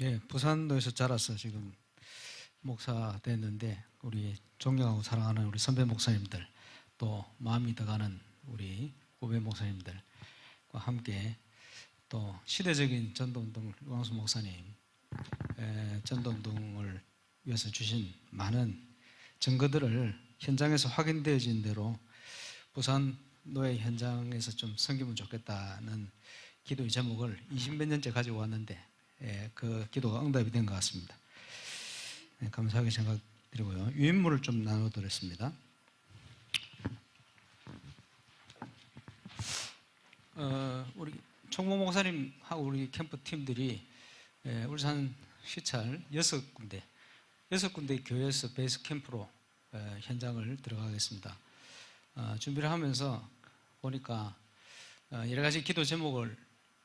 예, 부산도에서 자라서 지금 목사 됐는데 우리 존경하고 사랑하는 우리 선배 목사님들 또 마음이 더가는 우리 후배 목사님들과 함께 또 시대적인 전도운동 유광수 목사님 전도운동을 위해서 주신 많은 증거들을 현장에서 확인되어진 대로 부산 노예 현장에서 좀 섬기면 좋겠다는 기도의 제목을 20몇 년째 가지고 왔는데 그 기도가 응답이 된 것 같습니다. 감사하게 생각드리고요. 유인물을 좀 나눠드렸습니다. 우리 총무 목사님하고 우리 캠프 팀들이 울산 시찰 6군데 교회에서 베이스 캠프로 현장을 들어가겠습니다. 준비를 하면서 보니까 여러 가지 기도 제목을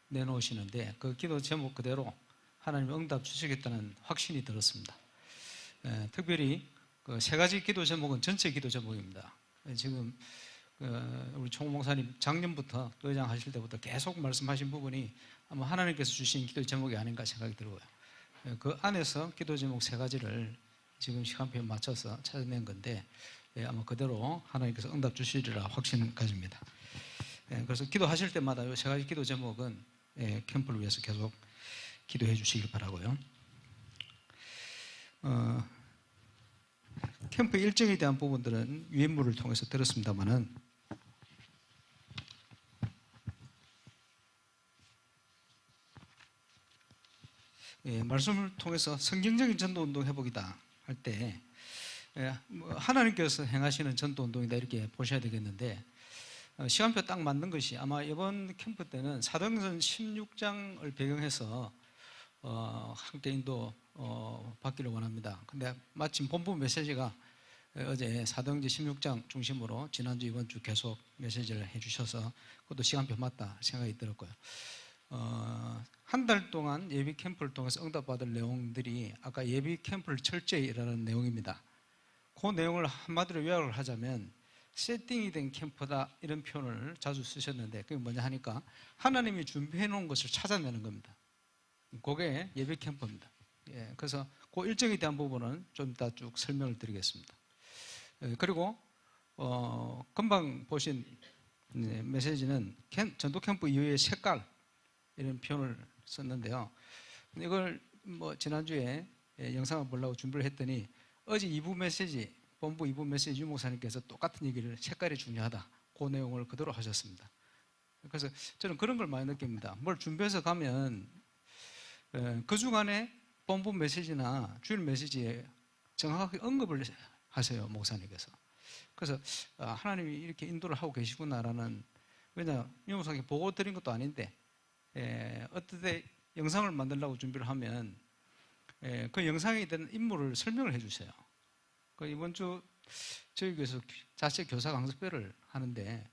내놓으시는데 그 기도 제목 그대로 하나님이 응답 주시겠다는 확신이 들었습니다. 특별히 그 세 가지 기도 제목은 전체 기도 제목입니다. 지금 우리 총무 목사님 작년부터 의장 하실 때부터 계속 말씀하신 부분이 아마 하나님께서 주신 기도 제목이 아닌가 생각이 들고요. 그 안에서 기도 제목 세 가지를 지금 시간표에 맞춰서 찾아낸 건데 아마 그대로 하나님께서 응답 주시리라 확신 가집니다. 그래서 기도하실 때마다 이 세 가지 기도 제목은 캠프를 위해서 계속 기도해 주시길 바라고요. 캠프 일정에 대한 부분들은 유인물을 통해서 들었습니다만은 말씀을 통해서 성경적인 전도운동 해보기다 할 때 하나님께서 행하시는 전도운동이다 이렇게 보셔야 되겠는데 시간표 딱 맞는 것이 아마 이번 캠프 때는 사도행전 16장을 배경해서 함께 인도 받기를 원합니다. 근데 마침 본부 메시지가 어제 사도행전 16장 중심으로 지난주 이번 주 계속 메시지를 해주셔서 그것도 시간표 맞다 생각이 들었고요. 한 달 동안 예비 캠프를 통해서 응답받을 내용들이 아까 예비 캠프를 철저히 일하는 내용입니다. 그 내용을 한마디로 요약을 하자면 세팅이 된 캠프다 이런 표현을 자주 쓰셨는데 그게 뭐냐 하니까 하나님이 준비해 놓은 것을 찾아내는 겁니다. 그게 예비 캠프입니다. 그래서 그 일정에 대한 부분은 좀 이따 쭉 설명을 드리겠습니다. 그리고 금방 보신 메시지는 전도 캠프 이후의 색깔 이런 표현을 썼는데요. 이걸 지난주에 영상을 보려고 준비를 했더니 어제 2부 메시지 본부 2부 메시지 유 목사님께서 똑같은 얘기를 색깔이 중요하다 그 내용을 그대로 하셨습니다. 그래서 저는 그런 걸 많이 느낍니다. 뭘 준비해서 가면 그 주간에 본부 메시지나 주일 메시지에 정확하게 언급을 하세요 목사님께서. 그래서 하나님이 이렇게 인도를 하고 계시구나라는 왜냐 유 목사님께 보고 드린 것도 아닌데 어떻게 영상을 만들려고 준비를 하면 그 영상에 대한 인물을 설명을 해주세요. 이번 주 저희 교회에서 자체 교사 강습회를 하는데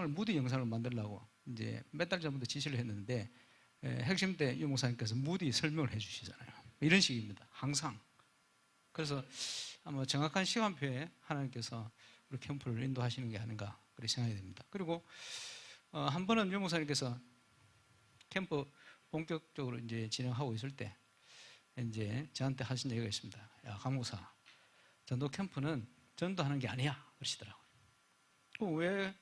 무디 영상을 만들려고 이제 몇 달 전부터 지시를 했는데 핵심 때 유 목사님께서 무디 설명을 해주시잖아요. 이런 식입니다. 항상. 그래서 아마 정확한 시간표에 하나님께서 우리 캠프를 인도하시는 게 아닌가 그렇게 생각이 됩니다. 그리고 한 번은 유 목사님께서 캠프 본격적으로 이제 진행하고 있을 때 이제 저한테 하신 얘기가 있습니다. 야, 강 목사, 전도 캠프는 전도하는 게 아니야 그러시더라고요. 왜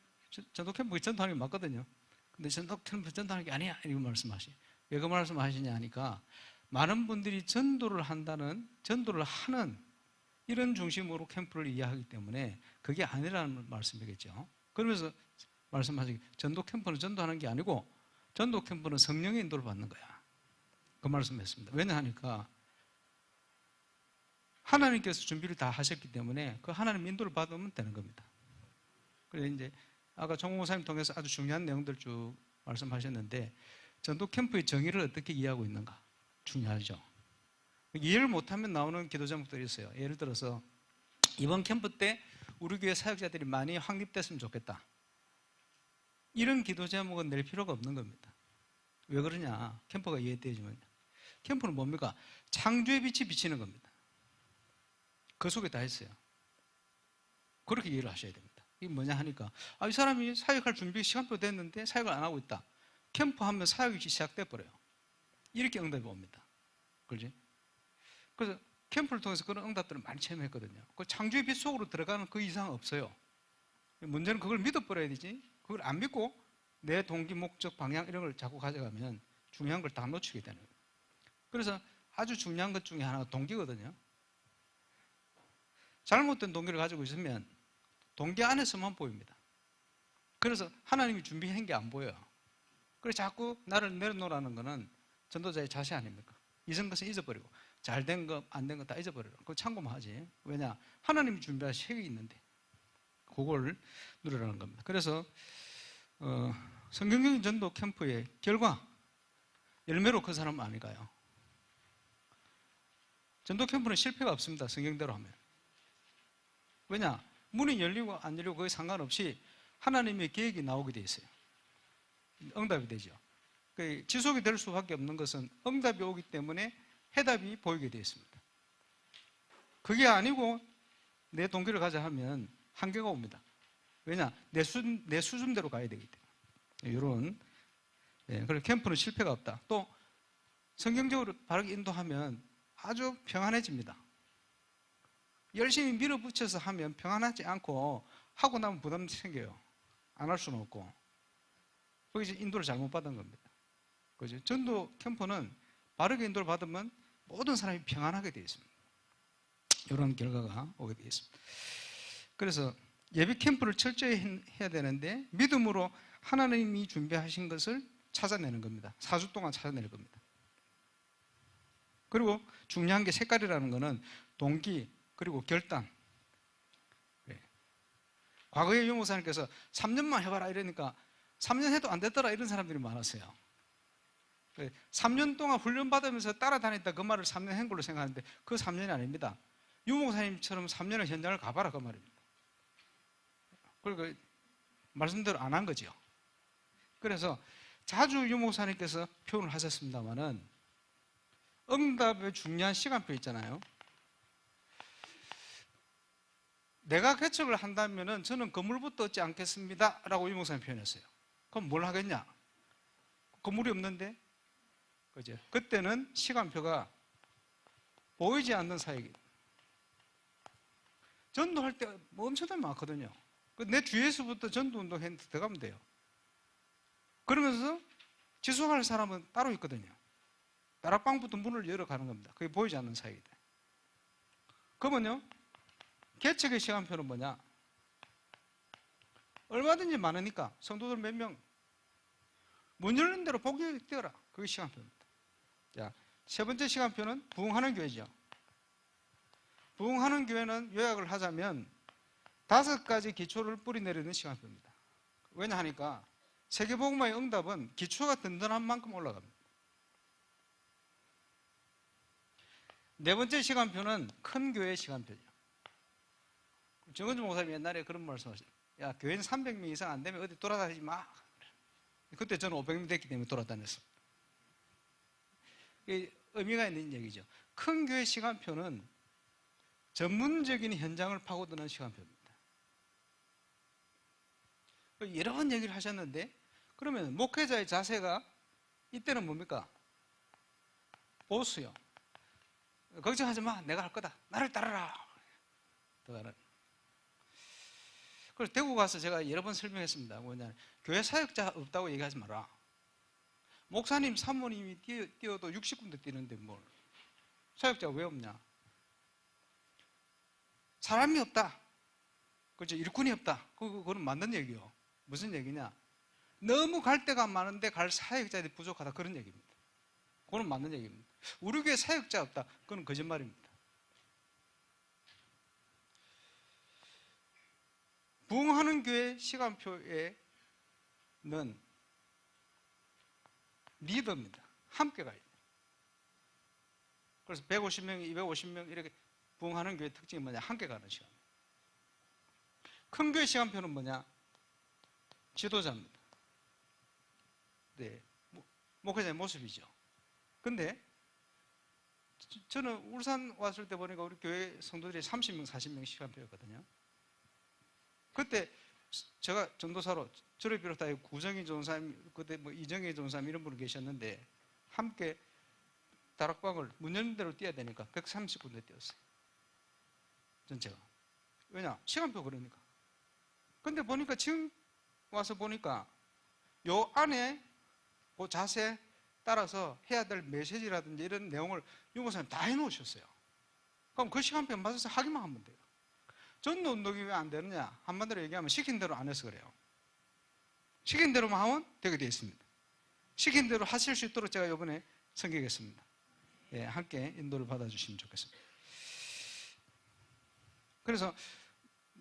전도 캠프 전도하는 게 맞거든요. 근데 전도 캠프 전도하는 게 아니야 이렇게 말씀하시. 왜 그 말씀하시냐 하니까 많은 분들이 전도를 하는 이런 중심으로 캠프를 이해하기 때문에 그게 아니라는 말씀이겠죠. 그러면서 말씀하시기 전도 캠프는 전도하는 게 아니고 전도 캠프는 성령의 인도를 받는 거야. 그 말씀했습니다. 왜냐하니까 하나님께서 준비를 다 하셨기 때문에 그 하나님 인도를 받으면 되는 겁니다. 그래서 이제 아까 정호 목사님 통해서 아주 중요한 내용들 쭉 말씀하셨는데 전도 캠프의 정의를 어떻게 이해하고 있는가 중요하죠. 이해를 못하면 나오는 기도 제목들이 있어요. 예를 들어서 이번 캠프 때 우리 교회 사역자들이 많이 확립됐으면 좋겠다. 이런 기도 제목은 낼 필요가 없는 겁니다. 왜 그러냐? 캠프가 이해되지만요. 캠프는 뭡니까? 창조의 빛이 비치는 겁니다. 그 속에 다 있어요. 그렇게 이해를 하셔야 됩니다. 이게 뭐냐 하니까 이 사람이 사역할 준비 시간표 됐는데 사역을 안 하고 있다. 캠프 하면 사역이 시작돼 버려요. 이렇게 응답이 옵니다. 그렇지? 그래서 캠프를 통해서 그런 응답들을 많이 체험했거든요. 그 창조의 빛 속으로 들어가는 그 이상 없어요. 문제는 그걸 믿어버려야 되지. 그걸 안 믿고 내 동기, 목적, 방향 이런 걸 자꾸 가져가면 중요한 걸 다 놓치게 되는 거예요. 그래서 아주 중요한 것 중에 하나가 동기거든요. 잘못된 동기를 가지고 있으면 동기 안에서만 보입니다. 그래서 하나님이 준비한 게 안 보여요. 그래서 자꾸 나를 내려놓으라는 거는 전도자의 자세 아닙니까? 이전 것은 잊어버리고 잘 된 거, 안 된 거 다 잊어버리라. 그거 참고만 하지. 왜냐? 하나님이 준비한 책이 있는데 그걸 누리라는 겁니다. 그래서 성경적인 전도 캠프의 결과 열매로 그 사람은 안 가요. 전도 캠프는 실패가 없습니다. 성경대로 하면. 왜냐? 문이 열리고 안 열리고 그게 상관없이 하나님의 계획이 나오게 돼 있어요. 응답이 되죠. 지속이 될 수밖에 없는 것은 응답이 오기 때문에 해답이 보이게 되어 있습니다. 그게 아니고 내 동기를 가자 하면 한계가 옵니다. 왜냐? 내 수준대로 가야 되기 때문에. 이런, 그리고 캠프는 실패가 없다. 또 성경적으로 바르게 인도하면 아주 평안해집니다. 열심히 밀어붙여서 하면 평안하지 않고 하고 나면 부담 생겨요. 안 할 수는 없고. 거기서 인도를 잘못 받은 겁니다. 그죠? 전도 캠프는 바르게 인도를 받으면 모든 사람이 평안하게 되어 있습니다. 이런 결과가 오게 되어 있습니다. 그래서 예비 캠프를 철저히 해야 되는데 믿음으로 하나님이 준비하신 것을 찾아내는 겁니다. 4주 동안 찾아낼 겁니다. 그리고 중요한 게 색깔이라는 것은 동기 그리고 결단. 과거에 유목사님께서 3년만 해봐라 이러니까 3년 해도 안 됐더라 이런 사람들이 많았어요. 3년 동안 훈련받으면서 따라다녔다 그 말을 3년 한 걸로 생각하는데 그 3년이 아닙니다. 유목사님처럼 3년을 현장을 가봐라 그 말입니다. 그리고 말씀대로 안 한 거죠. 그래서 자주 유목사님께서 표현을 하셨습니다만은 응답의 중요한 시간표 있잖아요. 내가 개척을 한다면은 저는 건물부터 얻지 않겠습니다 라고 유목사님 표현했어요. 그럼 뭘 하겠냐? 건물이 없는데? 그죠? 그때는 시간표가 보이지 않는 사역이에요. 전도할 때 엄청나게 많거든요. 내 주위에서부터 전도 운동 했는데 들어가면 돼요. 그러면서 지속할 사람은 따로 있거든요. 다락방부터 문을 열어가는 겁니다. 그게 보이지 않는 사역이다. 그러면요, 개척의 시간표는 뭐냐? 얼마든지 많으니까 성도들 몇 명, 문 열린 대로 복이 되어라. 그게 시간표입니다. 자, 세 번째 시간표는 부흥하는 교회죠. 부흥하는 교회는 요약을 하자면 5가지 기초를 뿌리내리는 시간표입니다. 왜냐 하니까 세계복음화의 응답은 기초가 든든한 만큼 올라갑니다. 네 번째 시간표는 큰 교회의 시간표죠. 정은주 목사님이 옛날에 그런 말씀하셨어요. 야, 교회는 300명 이상 안 되면 어디 돌아다니지 마. 그때 저는 500명 됐기 때문에 돌아다녔습니다. 의미가 있는 얘기죠. 큰 교회 시간표는 전문적인 현장을 파고드는 시간표입니다. 여러 번 얘기를 하셨는데 그러면 목회자의 자세가 이때는 뭡니까? 보수요. 걱정하지 마. 내가 할 거다. 나를 따르라. 그래서 대구 가서 제가 여러 번 설명했습니다. 뭐냐, 교회 사역자 없다고 얘기하지 마라. 목사님, 사모님이 뛰어도 60군데 뛰는데 뭘. 사역자가 왜 없냐? 사람이 없다. 그렇죠? 일꾼이 없다. 그건 맞는 얘기요. 무슨 얘기냐? 너무 갈 데가 많은데 갈 사역자들이 부족하다. 그런 얘기입니다. 그건 맞는 얘기입니다. 우리 교회 사역자 없다. 그건 거짓말입니다. 부흥하는 교회 시간표에는 리더입니다. 함께 가야 돼요. 그래서 150명, 250명 이렇게 부흥하는 교회 특징이 뭐냐? 함께 가는 시간. 큰 교회 시간표는 뭐냐? 지도자입니다. 네, 목회자의 모습이죠. 근데 저는 울산 왔을 때 보니까 우리 교회 성도들이 30명, 40명 시간표였거든요. 그때 제가 전도사로 저를 비롯하여 구정희 전사님, 그때 뭐 이정희 전사님 이런 분이 계셨는데 함께 다락방을 문 열린 대로 뛰어야 되니까 130군데 뛰었어요. 전체가. 왜냐? 시간표 그러니까. 근데 보니까 지금 와서 보니까 요 안에 그 자세 따라서 해야 될 메시지라든지 이런 내용을 유목사님 다 해놓으셨어요. 그럼 그 시간표에 맞춰서 하기만 하면 돼요. 전도 운동이 왜 안 되느냐? 한마디로 얘기하면 시킨 대로 안 해서 그래요. 시킨 대로만 하면 되게 되어 있습니다. 시킨 대로 하실 수 있도록 제가 이번에 섬기겠습니다. 예, 함께 인도를 받아주시면 좋겠습니다. 그래서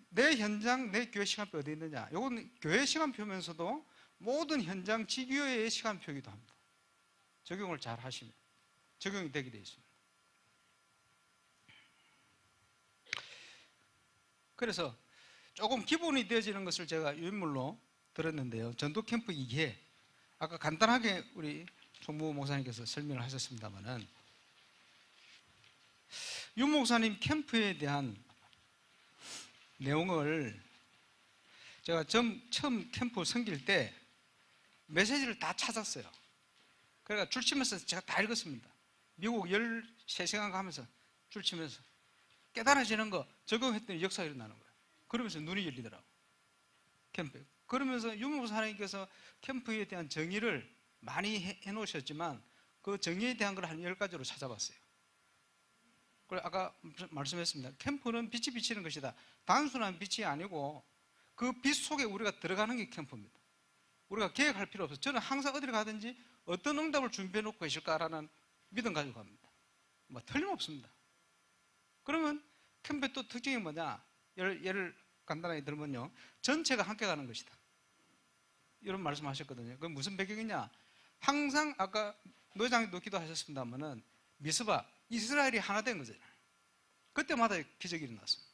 내 현장, 내 교회 시간표 어디 있느냐? 이건 교회 시간표면서도 모든 현장 지교회의 시간표이기도 합니다. 적용을 잘 하시면 적용이 되게 되어 있습니다. 그래서 조금 기본이 되어지는 것을 제가 유인물로 들었는데요. 전도 캠프 2회, 아까 간단하게 우리 총무 목사님께서 설명을 하셨습니다만은 윤 목사님 캠프에 대한 내용을 제가 처음 캠프 섬길 때 메시지를 다 찾았어요. 그러니까 줄치면서 제가 다 읽었습니다. 미국 13시간 가면서 줄치면서 깨달아지는 거 적용했더니 역사가 일어나는 거예요. 그러면서 눈이 열리더라고요. 캠프에. 그러면서 윤 목사님께서 캠프에 대한 정의를 많이 해놓으셨지만 그 정의에 대한 걸 한 10가지로 찾아봤어요. 그리고 아까 말씀했습니다. 캠프는 빛이 비치는 것이다. 단순한 빛이 아니고 그 빛 속에 우리가 들어가는 게 캠프입니다. 우리가 계획할 필요 없어요. 저는 항상 어디를 가든지 어떤 응답을 준비해 놓고 계실까라는 믿음 가지고 갑니다. 뭐 틀림없습니다. 그러면 캠프의 또 특징이 뭐냐? 예를 간단하게 들면요, 전체가 함께 가는 것이다. 이런 말씀 하셨거든요. 그건 무슨 배경이냐? 항상 아까 노회장님도 기도하셨습니다만은 미스바, 이스라엘이 하나 된 거잖아요. 그때마다 기적이 일어났습니다.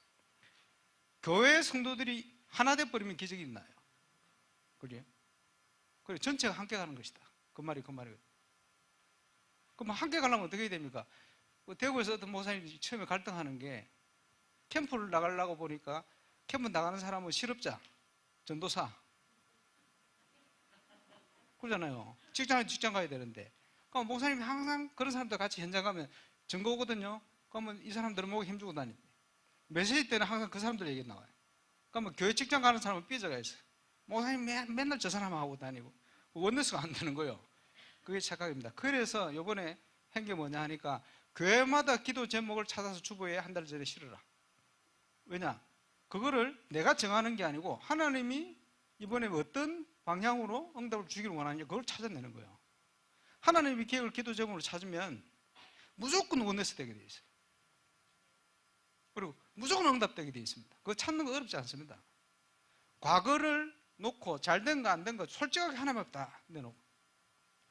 교회 성도들이 하나 돼버리면 기적이 일어나요. 그래요? 그래, 전체가 함께 가는 것이다. 그 말이거든요. 그럼 함께 가려면 어떻게 해야 됩니까? 대구에서 어떤 목사님이 처음에 갈등하는 게 캠프를 나가려고 보니까 캠프 나가는 사람은 실업자, 전도사. 그러잖아요. 직장 가야 되는데. 그럼 목사님이 항상 그런 사람들 같이 현장 가면 증거 오거든요. 그러면 이 사람들은 목에 힘주고 다닙니다. 메시지 때는 항상 그 사람들 얘기 나와요. 그러면 교회 직장 가는 사람은 삐져가 있어요. 목사님 맨날 저 사람하고 다니고 원내스가 안 되는 거예요. 그게 착각입니다. 그래서 이번에 한 게 뭐냐 하니까 교회마다 기도 제목을 찾아서 주보에 한 달 전에 실으라. 왜냐? 그거를 내가 정하는 게 아니고 하나님이 이번에 어떤 방향으로 응답을 주기를 원하느냐 그걸 찾아내는 거예요. 하나님이 계획을 기도 제목으로 찾으면 무조건 원내스 되게 되어 있어요. 그리고 무조건 응답되게 되어 있습니다. 그거 찾는 거 어렵지 않습니다. 과거를 놓고 잘 된 거 안 된 거 솔직하게 하나님 앞에 다 내놓고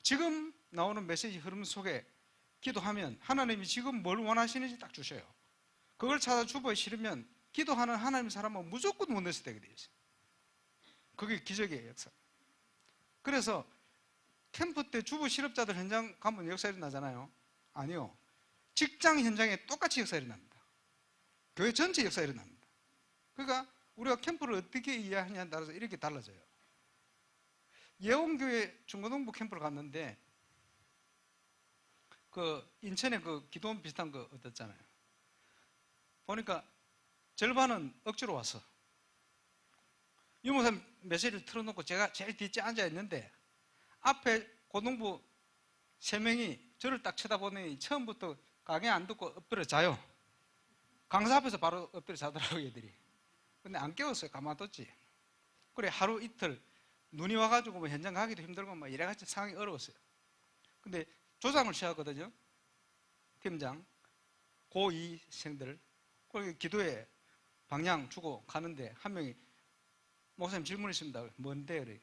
지금 나오는 메시지 흐름 속에 기도하면 하나님이 지금 뭘 원하시는지 딱 주셔요. 그걸 찾아 주보에 실으면 기도하는 하나님 사람은 무조건 원내스 되게 되어 있어요. 그게 기적이에요, 역사. 그래서 캠프 때 주부 실업자들 현장 가면 역사 일어나잖아요. 아니요. 직장 현장에 똑같이 역사 일어납니다. 교회 전체 역사 일어납니다. 그러니까 우리가 캠프를 어떻게 이해하냐에 따라서 이렇게 달라져요. 예원교회 중고등부 캠프를 갔는데 그 인천에 그 기도원 비슷한 거 어땠잖아요. 보니까 절반은 억지로 왔어. 유목사님 메시지를 틀어놓고 제가 제일 뒷째 앉아 있는데 앞에 고등부 3명이 저를 딱 쳐다보더니 처음부터 강의 안 듣고 엎드려 자요. 강사 앞에서 바로 엎드려 자더라고요, 얘들이. 근데 안 깨웠어요. 가만뒀지. 그래, 하루 이틀 눈이 와가지고 뭐 현장 가기도 힘들고 막 이래가지고 상황이 어려웠어요. 근데 조장을 취하거든요. 팀장, 고2생들. 그리고 기도에 방향 주고 가는데 한 명이 목사님 질문 있습니다. 뭔데? 그래.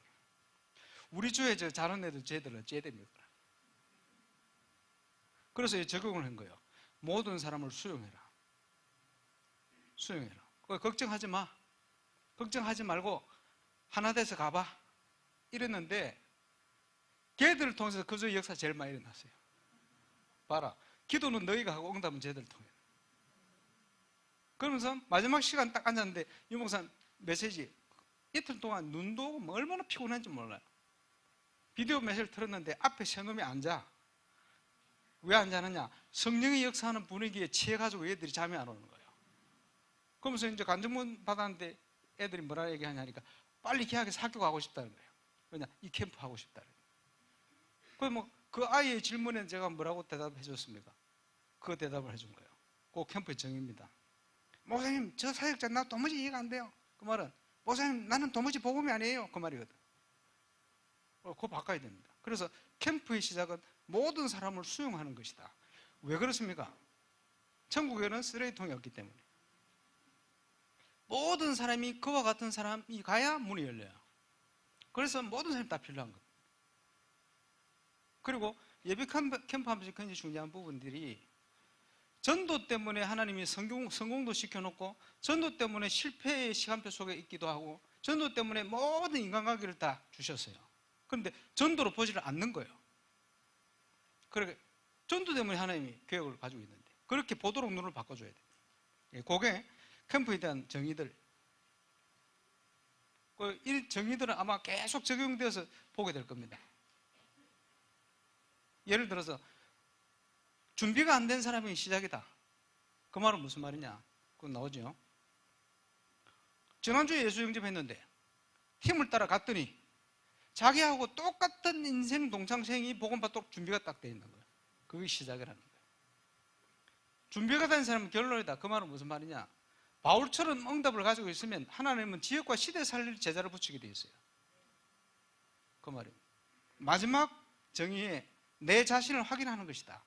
우리 주에 저 잘하는 애들 쟤들은 어찌해야 됩니까? 그래서 적용을 한 거예요. 모든 사람을 수용해라. 수용해라. 걱정하지 마. 걱정하지 말고 하나 돼서 가봐. 이랬는데 걔들을 통해서 그 주의 역사 제일 많이 일어났어요. 봐라. 기도는 너희가 하고 응답은 쟤들 통해. 그러면서 마지막 시간 딱 앉았는데 유목사 메시지 이틀 동안 눈도 뭐 얼마나 피곤한지 몰라요. 비디오 메시지를 틀었는데 앞에 세 놈이 앉아. 왜 안 자느냐? 성령의 역사하는 분위기에 취해가지고 애들이 잠이 안 오는 거예요. 그러면서 이제 간증문 받았는데 애들이 뭐라 얘기하냐니까 빨리 계약해서 학교 가고 싶다는 거예요. 왜냐? 이 캠프 하고 싶다는 거예요. 그 아이의 질문에 제가 뭐라고 대답해 줬습니까? 그 대답을 해준 거예요. 그 캠프의 정의입니다. 목사님, 저 사역자 나 도무지 이해가 안 돼요. 그 말은 목사님, 나는 도무지 복음이 아니에요. 그 말이거든. 그거 바꿔야 됩니다. 그래서 캠프의 시작은 모든 사람을 수용하는 것이다. 왜 그렇습니까? 천국에는 쓰레기통이 없기 때문에. 모든 사람이 그와 같은 사람이 가야 문이 열려요. 그래서 모든 사람이 다 필요한 겁니다. 그리고 예비 캠프 하면서 굉장히 중요한 부분들이 전도 때문에 하나님이 성공도 시켜놓고 전도 때문에 실패의 시간표 속에 있기도 하고 전도 때문에 모든 인간관계를 다 주셨어요. 그런데 전도로 보지를 않는 거예요. 그러니까 전도 때문에 하나님이 계획을 가지고 있는데 그렇게 보도록 눈을 바꿔줘야 돼요. 그게 캠프에 대한 정의들. 이 정의들은 아마 계속 적용되어서 보게 될 겁니다. 예를 들어서 준비가 안 된 사람이 시작이다. 그 말은 무슨 말이냐? 그건 나오죠. 지난주에 예수 영접했는데 힘을 따라 갔더니 자기하고 똑같은 인생 동창생이 복음 받도록 준비가 딱 돼 있는 거예요. 그게 시작이라는 거예요. 준비가 된 사람은 결론이다. 그 말은 무슨 말이냐? 바울처럼 응답을 가지고 있으면 하나님은 지역과 시대 살릴 제자를 붙이게 돼 있어요. 그 말이에요. 마지막 정의에 내 자신을 확인하는 것이다.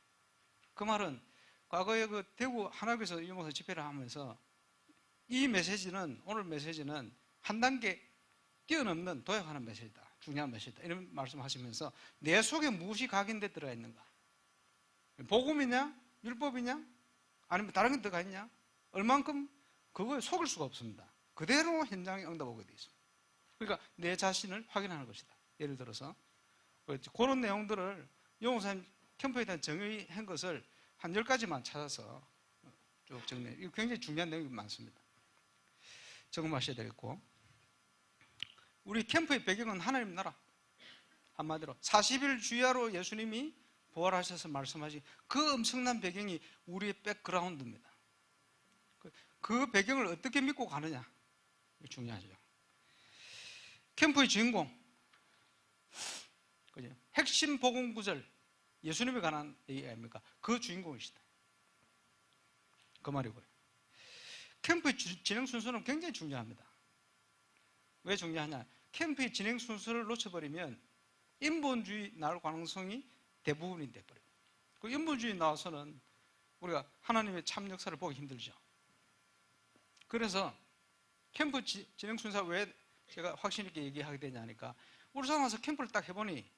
그 말은 과거에 그 대구 하나교에서 유목사 집회를 하면서 이 메시지는, 오늘 메시지는 한 단계 뛰어넘는 도약하는 메시지다. 중요한 메시지다. 이런 말씀하시면서 내 속에 무엇이 각인돼 들어가 있는가? 복음이냐? 율법이냐? 아니면 다른 게 들어가 있냐? 얼만큼? 그거에 속을 수가 없습니다. 그대로 현장에 응답하게 되어 있습니다. 그러니까 내 자신을 확인하는 것이다. 예를 들어서 그런 내용들을 용호사님 캠프에 대한 정의한 것을 한 10가지만 찾아서 쭉 정리해. 이거 굉장히 중요한 내용이 많습니다. 점검하셔야 되겠고, 우리 캠프의 배경은 하나님 나라. 한마디로 40일 주야로 예수님이 부활하셔서 말씀하신 그 엄청난 배경이 우리의 백그라운드입니다. 그 배경을 어떻게 믿고 가느냐, 이게 중요하죠. 캠프의 주인공, 그죠? 핵심 복음 구절, 예수님에 관한 얘기 아닙니까? 그 주인공이시다. 그 말이고요. 캠프의 진행 순서는 굉장히 중요합니다. 왜 중요하냐? 캠프의 진행 순서를 놓쳐버리면 인본주의 나올 가능성이 대부분이 돼버려요. 그 인본주의 나와서는 우리가 하나님의 참 역사를 보기 힘들죠. 그래서 캠프 진행 순서 왜 제가 확신 있게 얘기하게 되냐니까, 울산 와서 캠프를 딱 해보니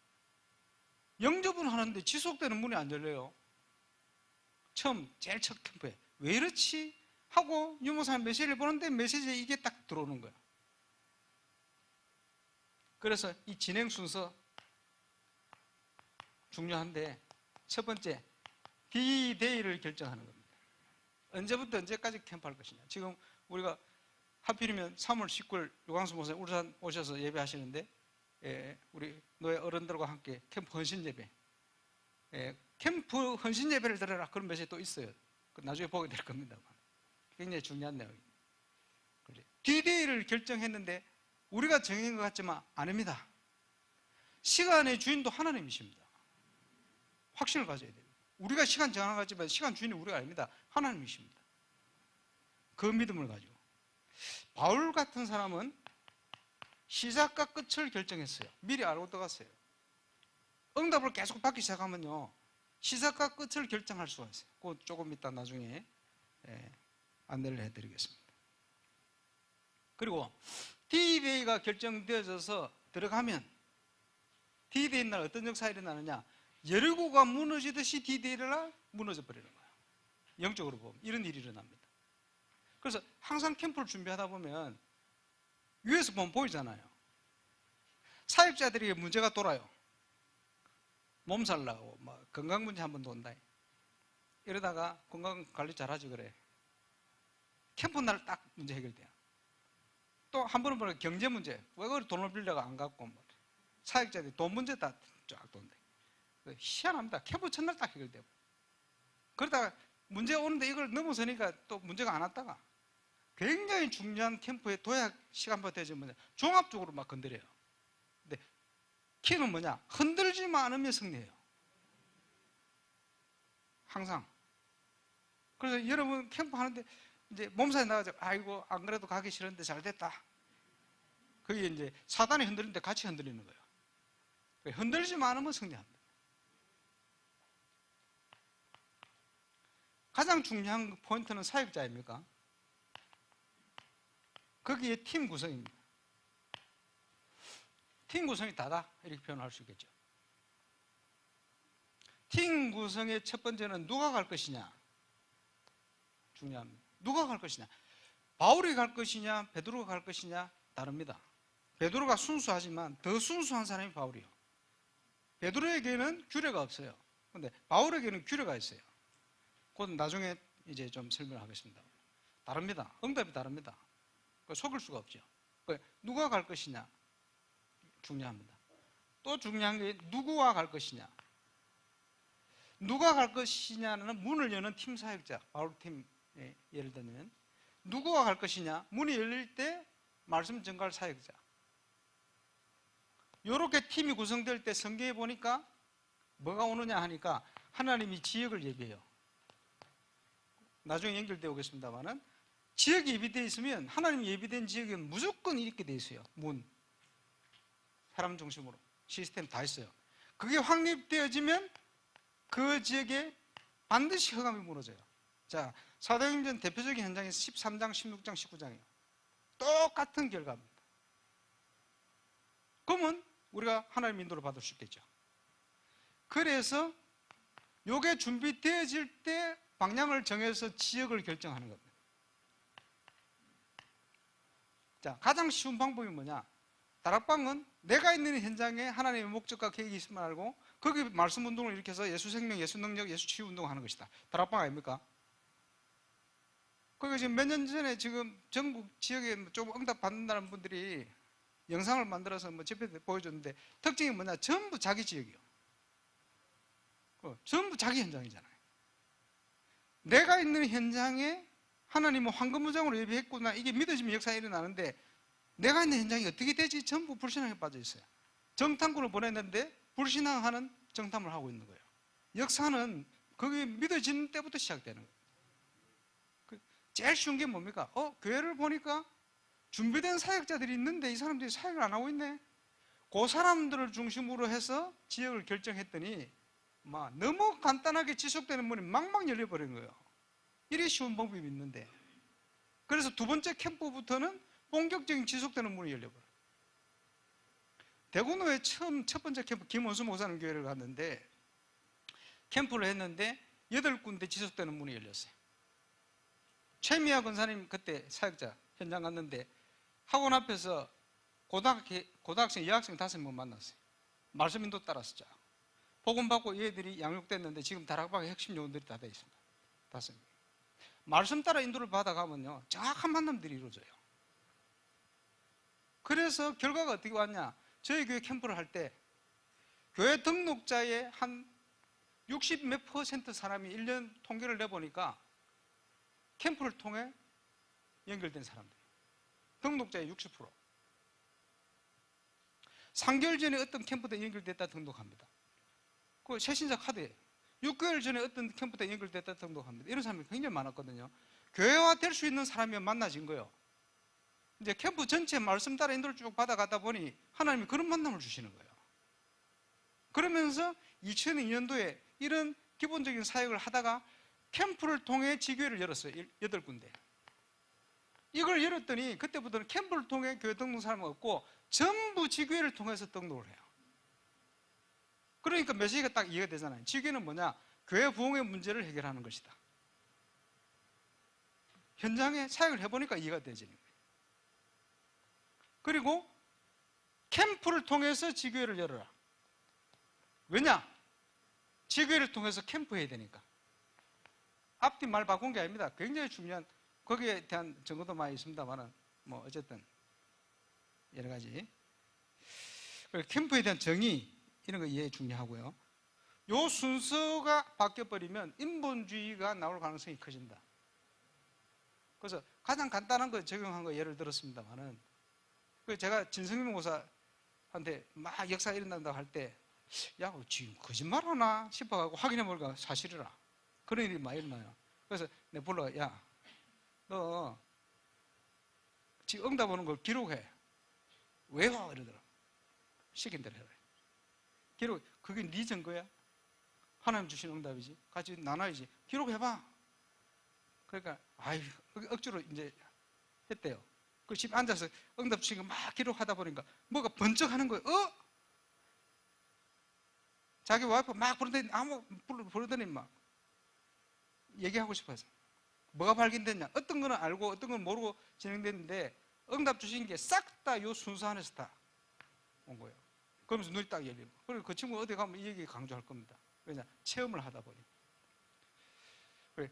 영접은 하는데 지속되는 문이 안 열려요. 제일 첫 캠프에 왜 이렇지? 하고 유모사님 메시지를 보는데 메시지에 이게 딱 들어오는 거예요. 그래서 이 진행 순서 중요한데, 첫 번째 D-Day를 결정하는 겁니다. 언제부터 언제까지 캠프할 것이냐. 지금 우리가 하필이면 3월 19일 유광수 목사님 울산 오셔서 예배하시는데, 우리 노예 어른들과 함께 캠프 헌신 예배, 캠프 헌신 예배를 드려라, 그런 메시지 또 있어요. 나중에 보게 될 겁니다. 굉장히 중요한 내용입니다. D-Day를 결정했는데 우리가 정한 것 같지만 아닙니다. 시간의 주인도 하나님이십니다. 확신을 가져야 돼요. 우리가 시간 정한 것 같지만 시간 주인은 우리가 아닙니다. 하나님이십니다. 그 믿음을 가지고. 바울 같은 사람은 시작과 끝을 결정했어요. 미리 알고 들어갔어요. 응답을 계속 받기 시작하면요, 시작과 끝을 결정할 수가 있어요. 그거 조금 이따 나중에 안내를 해드리겠습니다. 그리고 D-Day가 결정되어져서 들어가면 D-Day 날 어떤 역사가 일어나느냐, 여리고가 무너지듯이 D-Day가 무너져 버리는 거예요. 영적으로 보면 이런 일이 일어납니다. 그래서 항상 캠프를 준비하다 보면 위에서 보면 보이잖아요. 사역자들에게 문제가 돌아요. 몸살 나고 건강 문제 한번 돈다. 이러다가 건강 관리 잘하지 그래. 캠프 날 딱 문제 해결돼요. 또 한 번은 보면 경제 문제. 왜 그걸 돈을 빌려가 안 갖고 사역자들이 돈 문제 다 쫙 돈다. 희한합니다. 캠프 첫날 딱 해결돼요. 그러다가 문제 오는데 이걸 넘어서니까 또 문제가 안 왔다가 굉장히 중요한 캠프의 도약 시간부터 되면 종합적으로 막 건드려요. 근데 키는 뭐냐? 흔들지만 않으면 승리해요. 항상. 그래서 여러분 캠프 하는데 이제 몸살이 나가지고 아이고 안 그래도 가기 싫은데 잘 됐다. 그게 이제 사단이 흔들리는데 같이 흔들리는 거예요. 흔들지만 않으면 승리합니다. 가장 중요한 포인트는 사역자입니까? 거기에 팀 구성입니다. 팀 구성이 다다 이렇게 표현할 수 있겠죠. 팀 구성의 첫 번째는 누가 갈 것이냐 중요합니다. 누가 갈 것이냐, 바울이 갈 것이냐 베드로가 갈 것이냐 다릅니다. 베드로가 순수하지만 더 순수한 사람이 바울이요. 베드로에게는 규례가 없어요. 그런데 바울에게는 규례가 있어요. 그건 나중에 이제 좀 설명하겠습니다. 다릅니다. 응답이 다릅니다. 속일 수가 없죠. 누가 갈 것이냐 중요합니다. 또 중요한 게 누구와 갈 것이냐. 누가 갈 것이냐는 문을 여는 팀 사역자, 바울 팀 예를 들면 누구와 갈 것이냐, 문이 열릴 때 말씀 전갈 사역자. 이렇게 팀이 구성될 때 성경에 보니까 뭐가 오느냐 하니까 하나님이 지역을 예비해요. 나중에 연결되어 오겠습니다만은 지역이 예비되어 있으면 하나님이 예비된 지역에 무조건 이렇게 되어 있어요. 문, 사람 중심으로 시스템 다 있어요. 그게 확립되어지면 그 지역에 반드시 허감이 무너져요. 자, 사도행전 대표적인 현장이 13장, 16장, 19장이에요. 똑같은 결과입니다. 그러면 우리가 하나님의 인도를 받을 수 있겠죠. 그래서 이게 준비되어질 때 방향을 정해서 지역을 결정하는 겁니다. 자, 가장 쉬운 방법이 뭐냐? 다락방은 내가 있는 현장에 하나님의 목적과 계획이 있음을 알고 거기 말씀 운동을 일으켜서 예수 생명, 예수 능력, 예수 치유 운동을 하는 것이다. 다락방 아닙니까? 그리고 지금 몇 년 전에 지금 전국 지역에 좀 응답 받는다는 분들이 영상을 만들어서 뭐 집회 때 보여줬는데 특징이 뭐냐? 전부 자기 지역이요. 전부 자기 현장이잖아요. 내가 있는 현장에 하나님은 황금무장으로 예비했구나. 이게 믿어지면 역사가 일어나는데 내가 있는 현장이 어떻게 되지? 전부 불신앙에 빠져 있어요. 정탐꾼을 보냈는데 불신앙하는 정탐을 하고 있는 거예요. 역사는 그게 믿어지는 때부터 시작되는 거예요. 제일 쉬운 게 뭡니까? 교회를 보니까 준비된 사역자들이 있는데 이 사람들이 사역을 안 하고 있네. 그 사람들을 중심으로 해서 지역을 결정했더니 너무 간단하게 지속되는 문이 막막 열려버린 거예요. 이래 쉬운 방법이 있는데. 그래서 두 번째 캠프부터는 본격적인 지속되는 문이 열려버려요. 대구노회 첫 번째 캠프 김원수 목사님 교회를 갔는데 캠프를 했는데 8군데 지속되는 문이 열렸어요. 최미아 권사님 그때 사역자 현장 갔는데 학원 앞에서 고등학생 여학생 5명 만났어요. 말씀 인도 따라서 쫙 복음 받고 얘들이 양육됐는데 지금 다락방의 핵심 요원들이 다 되어 있습니다. 5명. 말씀 따라 인도를 받아가면요 정확한 만남들이 이루어져요. 그래서 결과가 어떻게 왔냐? 저희 교회 캠프를 할 때 교회 등록자의 한 60 몇 % 사람이 1년 통계를 내보니까 캠프를 통해 연결된 사람들 등록자의 60%. 3개월 전에 어떤 캠프에 연결됐다 등록합니다. 그 새신자 카드예요. 6개월 전에 어떤 캠프에 연결됐다 등록합니다. 이런 사람이 굉장히 많았거든요. 교회화 될 수 있는 사람이 만나진 거예요. 이제 캠프 전체 말씀 따라 인도를 쭉 받아가다 보니 하나님이 그런 만남을 주시는 거예요. 그러면서 2002년도에 이런 기본적인 사역을 하다가 캠프를 통해 지교회를 열었어요. 8군데. 이걸 열었더니 그때부터는 캠프를 통해 교회 등록 사람은 없고 전부 지교회를 통해서 등록을 해요. 그러니까 메시지가 딱 이해가 되잖아요. 지교회는 뭐냐? 교회 부흥의 문제를 해결하는 것이다. 현장에 사역을 해보니까 이해가 되지는 거예요. 그리고 캠프를 통해서 지교회를 열어라. 왜냐? 지교회를 통해서 캠프해야 되니까. 앞뒤 말 바꾼 게 아닙니다. 굉장히 중요한, 거기에 대한 증거도 많이 있습니다만은 뭐 어쨌든 여러 가지 캠프에 대한 정의 이런 거 이해 중요하고요. 요 순서가 바뀌어버리면 인본주의가 나올 가능성이 커진다. 그래서 가장 간단한 거 적용한 거 예를 들었습니다만은, 제가 진성민 목사한테 막 역사가 일어난다고 할 때, 야, 지금 거짓말 하나 싶어가지고 확인해 보니까 사실이라. 그런 일이 많이 일어나요. 그래서 내가 불러가, 야, 너 지금 응답하는 걸 기록해. 외워. 이러더라. 시킨 대로 해라. 기록, 그게 네 증거야? 하나님 주신 응답이지. 같이 나눠야지. 기록해봐. 그러니까, 아이, 억지로 이제 했대요. 그 집 앉아서 응답 주신 거 막 기록하다 보니까 뭐가 번쩍 하는 거예요. 자기 와이프 막 부르더니 막 얘기하고 싶어서. 뭐가 발견됐냐? 어떤 거는 알고 어떤 건 모르고 진행됐는데 응답 주신 게 싹 다 요 순서 안에서 다 온 거예요. 그러면서 눈이 딱 열리고. 그리고 그 친구 어디 가면 이 얘기 강조할 겁니다. 왜냐? 체험을 하다 보니.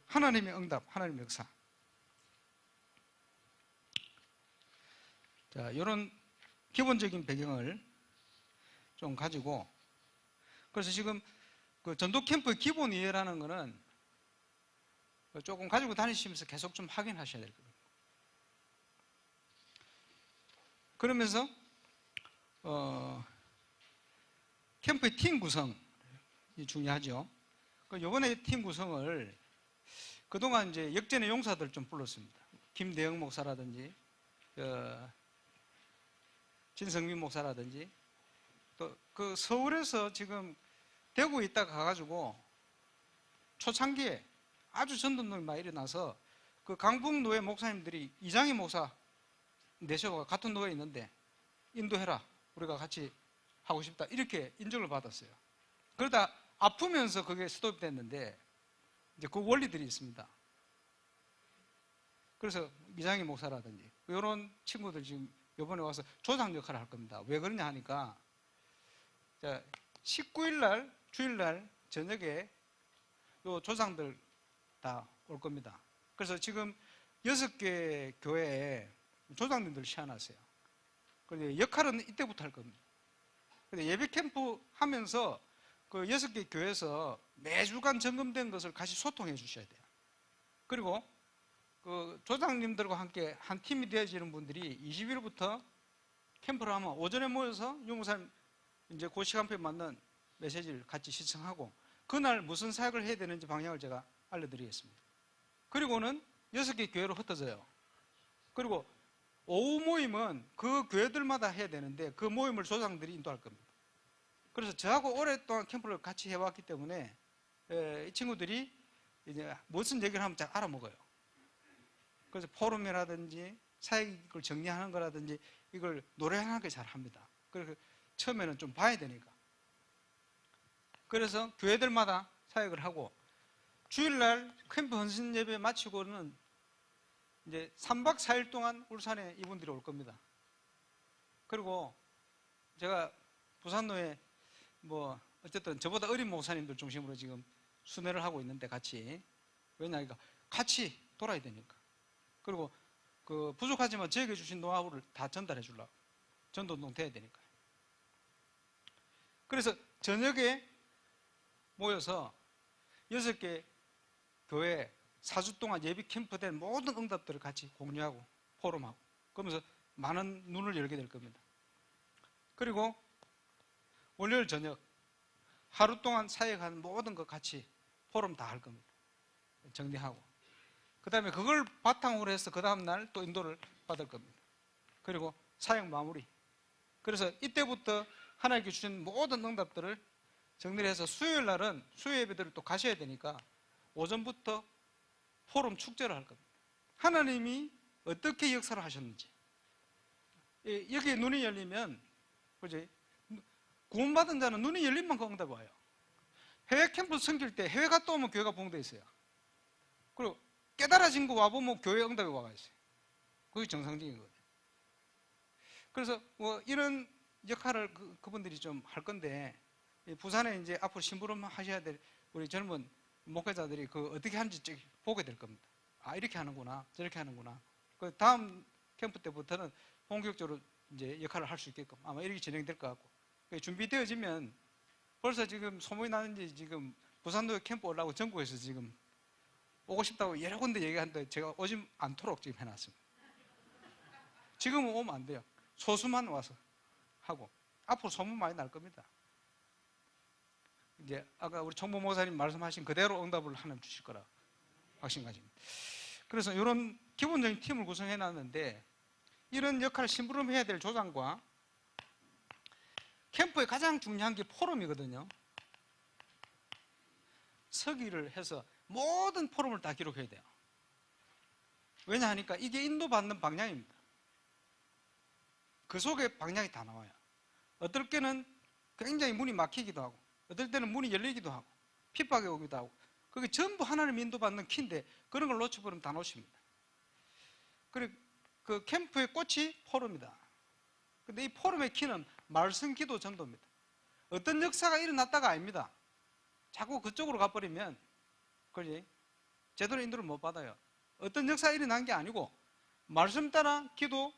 하나님의 응답, 하나님의 역사. 자, 이런 기본적인 배경을 좀 가지고, 그래서 지금 그 전도 캠프의 기본 이해라는 거는 조금 가지고 다니시면서 계속 좀 확인하셔야 될 겁니다. 그러면서 캠프의 팀 구성이 중요하죠. 이번에 팀 구성을 그동안 이제 역전의 용사들 좀 불렀습니다. 김대영 목사라든지, 진성민 목사라든지, 또 그 서울에서 지금 대구에 있다가 가가지고 초창기에 아주 전도운동이 많이 일어나서 그 강북노회 목사님들이 이장희 목사 내셔가 같은 노회에 있는데 인도해라. 우리가 같이 하고 싶다. 이렇게 인정을 받았어요. 그러다 아프면서 그게 스톱이 됐는데 이제 그 원리들이 있습니다. 그래서 이장희 목사라든지 이런 친구들 지금 이번에 와서 조장 역할을 할 겁니다. 왜 그러냐 하니까 19일 날 주일날 저녁에 요 조장들 다 올 겁니다. 그래서 지금 6개 교회에 조장님들 시안하세요. 그런데 역할은 이때부터 할 겁니다. 근데 예배 캠프 하면서 그 6개 교회에서 매주간 점검된 것을 같이 소통해 주셔야 돼요. 그리고 그 조장님들과 함께 한 팀이 되어지는 분들이 20일부터 캠프를 하면 오전에 모여서 유목사님 이제 그 시간표에 맞는 메시지를 같이 시청하고 그날 무슨 사역을 해야 되는지 방향을 제가 알려드리겠습니다. 그리고는 6개 교회로 흩어져요. 그리고 오후 모임은 그 교회들마다 해야 되는데 그 모임을 조장들이 인도할 겁니다. 그래서 저하고 오랫동안 캠프를 같이 해왔기 때문에 이 친구들이 이제 무슨 얘기를 하면 잘 알아먹어요. 그래서 포럼이라든지 사역을 정리하는 거라든지 이걸 노래하는 걸 잘 합니다. 그래서 처음에는 좀 봐야 되니까. 그래서 교회들마다 사역을 하고 주일날 캠프 헌신 예배 마치고는 이제 3박 4일 동안 울산에 이분들이 올 겁니다. 그리고 제가 부산노에 뭐 어쨌든 저보다 어린 목사님들 중심으로 지금 순회를 하고 있는데 같이 왜냐니까 같이 돌아야 되니까. 그리고 그 부족하지만 저에게 주신 노하우를 다 전달해 주려고 전도운동 돼야 되니까. 그래서 저녁에 모여서 6개 교회 4주 동안 예비 캠프된 모든 응답들을 같이 공유하고 포럼하고 그러면서 많은 눈을 열게 될 겁니다. 그리고 월요일 저녁 하루 동안 사역하는 모든 것 같이 포럼 다 할 겁니다. 정리하고 그 다음에 그걸 바탕으로 해서 그 다음날 또 인도를 받을 겁니다. 그리고 사역 마무리. 그래서 이때부터 하나님께 주신 모든 응답들을 정리를 해서 수요일 날은 수요 예배들을 또 가셔야 되니까 오전부터 포럼 축제를 할 겁니다. 하나님이 어떻게 역사를 하셨는지 여기에 눈이 열리면 그지? 구원받은 자는 눈이 열린 만큼 응답이 와요. 해외 캠프 섬길 때 해외 갔다 오면 교회가 봉돼 있어요. 그리고 깨달아진 거 와보면 교회 응답이 와가 있어요. 그게 정상적인 거예요. 그래서 뭐 이런 역할을 그분들이 좀 할 건데 부산에 이제 앞으로 심부름 하셔야 될 우리 젊은 목회자들이 그 어떻게 하는지 보게 될 겁니다. 아 이렇게 하는구나 저렇게 하는구나. 그 다음 캠프 때부터는 본격적으로 이제 역할을 할 수 있게끔 아마 이렇게 진행될 것 같고 준비되어지면 벌써 지금 소문이 나는지 지금 부산도에 캠프 오려고 전국에서 지금 오고 싶다고 여러 군데 얘기하는데 제가 오지 않도록 지금 해놨습니다. 지금은 오면 안 돼요. 소수만 와서 하고 앞으로 소문 많이 날 겁니다. 이제 아까 우리 총무 목사님 말씀하신 그대로 응답을 하나님 주실 거라 확신 가집니다. 그래서 이런 기본적인 팀을 구성해 놨는데 이런 역할을 심부름해야 될 조장과 캠프의 가장 중요한 게 포럼이거든요. 서기를 해서 모든 포럼을 다 기록해야 돼요. 왜냐 하니까 이게 인도받는 방향입니다. 그 속에 방향이 다 나와요. 어떨 때는 굉장히 문이 막히기도 하고 어떨 때는 문이 열리기도 하고 핍박이 오기도 하고 그게 전부 하나님 인도받는 키인데 그런 걸 놓쳐버리면 다 놓칩니다. 그리고 그 캠프의 꽃이 포럼이다. 근데 이 포럼의 키는 말씀, 기도, 전도입니다. 어떤 역사가 일어났다가 아닙니다. 자꾸 그쪽으로 가버리면 그지? 제대로 인도를 못 받아요. 어떤 역사가 일어난 게 아니고 말씀 따라 기도,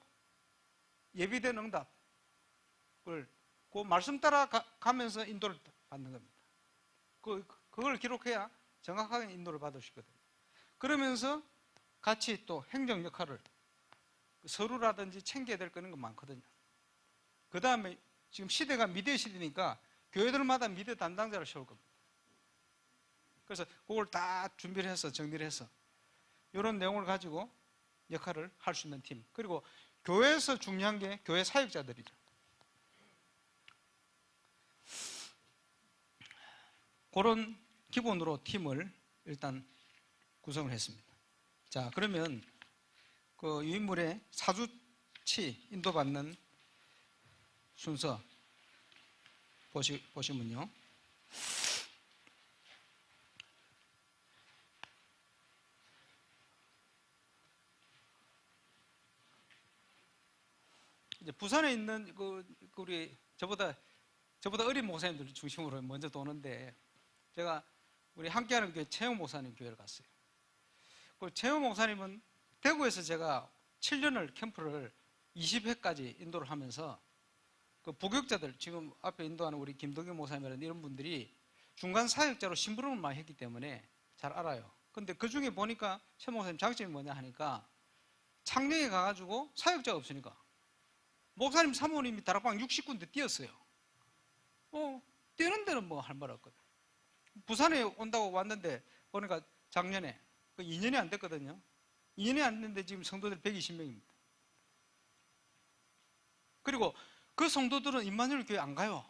예비된 응답을 그 말씀 따라 가면서 인도를 받는 겁니다. 그걸 기록해야 정확하게 인도를 받을 수 있거든요. 그러면서 같이 또 행정 역할을 서류라든지 챙겨야 될 거는 건 많거든요. 그 다음에 지금 시대가 미디어 시대니까 교회들마다 미디어 담당자를 세울 겁니다. 그래서 그걸 다 준비를 해서 정리를 해서 이런 내용을 가지고 역할을 할 수 있는 팀. 그리고 교회에서 중요한 게 교회 사역자들이죠. 그런 기본으로 팀을 일단 구성을 했습니다. 자, 그러면 그 유인물의 사주치 인도받는 순서 보시면요. 이제 부산에 있는 우리 저보다 어린 목사님들 중심으로 먼저 도는데 제가 우리 함께하는 교회 최영 목사님 교회를 갔어요. 그 최영 목사님은 대구에서 제가 7년을 캠프를 20회까지 인도를 하면서 그 부교육자들 지금 앞에 인도하는 우리 김동규 목사님이라는 이런 분들이 중간 사역자로 심부름을 많이 했기 때문에 잘 알아요. 근데 그 중에 보니까 최 목사님 장점이 뭐냐 하니까 창녕에 가가지고 사역자가 없으니까 목사님 사모님이 다락방 60군데 뛰었어요. 뛰는 데는 뭐 할 말 없거든. 부산에 온다고 왔는데 보니까 작년에 2년이 안 됐거든요. 2년이 안 됐는데 지금 성도들 120명입니다. 그리고 그 성도들은 임마누엘 교회 안 가요.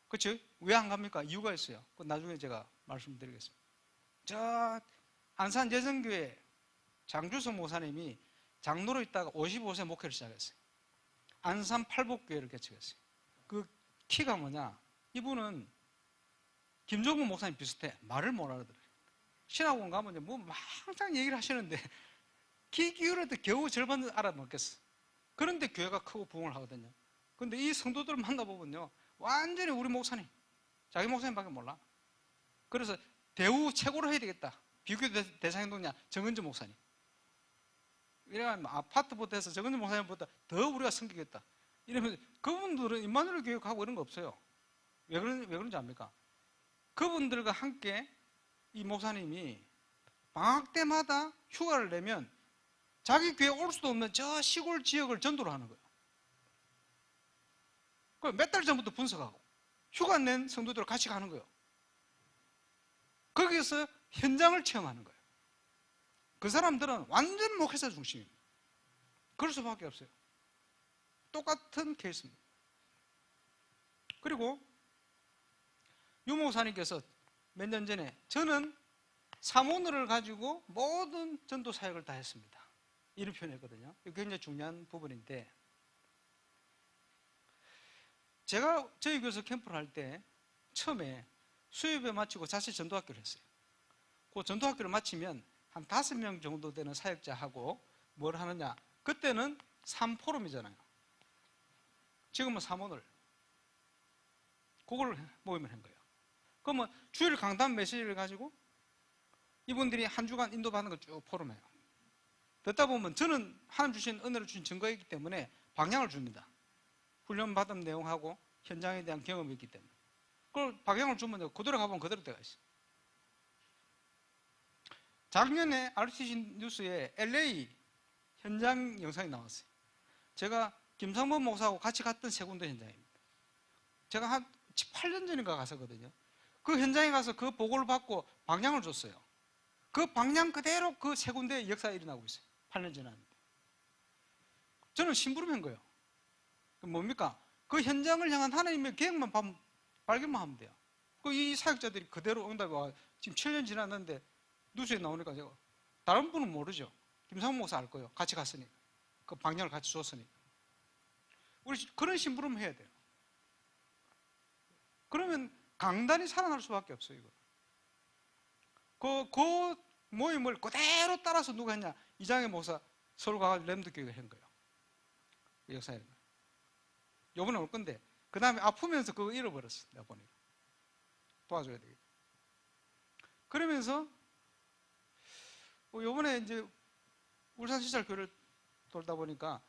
그렇죠? 왜 안 갑니까? 이유가 있어요. 그 나중에 제가 말씀드리겠습니다. 저 안산 예정교회 장주성 목사님이 장로로 있다가 55세 목회를 시작했어요. 안산 팔복교회를 개척했어요. 그 키가 뭐냐? 이분은 김종국 목사님 비슷해. 말을 못 알아들어요. 신학원 가면 뭐 항상 얘기를 하시는데 귀 기울여도 겨우 절반은 알아먹겠어. 그런데 교회가 크고 부흥을 하거든요. 그런데 이 성도들을 만나보면요, 완전히 우리 목사님, 자기 목사님밖에 몰라. 그래서 대우 최고로 해야 되겠다. 비교 대상이 누구냐? 정은주 목사님. 이래가지고 아파트부터 해서 정은주 목사님보다 더 우리가 섬기겠다. 이러면 그분들은 임마누엘 교회 가고 이런 거 없어요. 왜 그런지 압니까? 그분들과 함께 이 목사님이 방학 때마다 휴가를 내면 자기 교회 올 수도 없는 저 시골 지역을 전도를 하는 거예요. 몇 달 전부터 분석하고 휴가 낸 성도들과 같이 가는 거예요. 거기서 현장을 체험하는 거예요. 그 사람들은 완전 목회자 중심입니다. 그럴 수밖에 없어요. 똑같은 케이스입니다. 그리고 유 목사님께서 몇 년 전에 저는 사모늘을 가지고 모든 전도 사역을 다 했습니다. 이런 표현했거든요. 이게 굉장히 중요한 부분인데 제가 저희 교회에서 캠프를 할 때 처음에 수협에 마치고 자체 전도학교를 했어요. 그 전도학교를 마치면 한 5명 정도 되는 사역자하고 뭘 하느냐? 그때는 3포럼이잖아요. 지금은 사모늘. 그걸 모임을 한 거예요. 그러면 주일 강단 메시지를 가지고 이분들이 한 주간 인도받는 걸 쭉 포럼해요. 듣다 보면 저는 하나님 주신 은혜를 주신 증거이기 때문에 방향을 줍니다. 훈련 받은 내용하고 현장에 대한 경험이 있기 때문에 그걸 방향을 주면 그대로 가보면 그대로 들어가 있어요. 작년에 RTC 뉴스에 LA 현장 영상이 나왔어요. 제가 김상범 목사하고 같이 갔던 세 군데 현장입니다. 제가 한 8년 전인가 갔었거든요. 그 현장에 가서 그 보고를 받고 방향을 줬어요. 그 방향 그대로 그 세 군데의 역사가 일어나고 있어요. 8년 전에 하는데. 저는 심부름한 거예요. 뭡니까? 그 현장을 향한 하나님의 계획만 발견만 하면 돼요. 이 사역자들이 그대로 응답이 와. 지금 7년 지났는데 뉴스에 나오니까 제가 다른 분은 모르죠. 김상훈 목사 알 거예요. 같이 갔으니까. 그 방향을 같이 줬으니까. 우리 그런 심부름 해야 돼요. 그러면 강단이 살아날 수밖에 없어요. 이거. 그 모임을 그대로 따라서 누가 했냐? 이장의 목사 서울 가서 램드 교육을 한 거예요. 역사에. 요번에 올 건데 그 다음에 아프면서 그거 잃어버렸어. 내가 보니까. 도와줘야 되겠다. 그러면서 요번에 이제 울산시찰교회를 돌다 보니까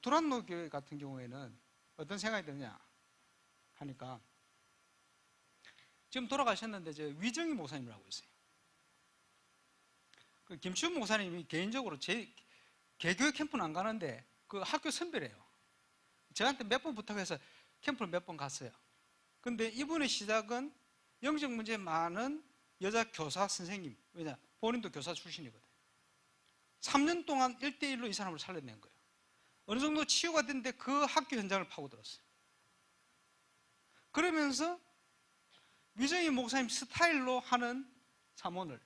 두란노 교회 같은 경우에는 어떤 생각이 드냐 하니까 지금 돌아가셨는데 이제 위정희 목사님이라고 있어요. 그 김치훈 목사님이 개인적으로 제 개교회 캠프는 안 가는데 그 학교 선배래요. 저한테 몇 번 부탁해서 캠프를 몇 번 갔어요. 근데 이분의 시작은 영적 문제 많은 여자 교사 선생님, 왜냐 본인도 교사 출신이거든요. 3년 동안 1대1로 이 사람을 살려낸 거예요. 어느 정도 치유가 됐는데 그 학교 현장을 파고들었어요. 그러면서 위정희 목사님 스타일로 하는 사모를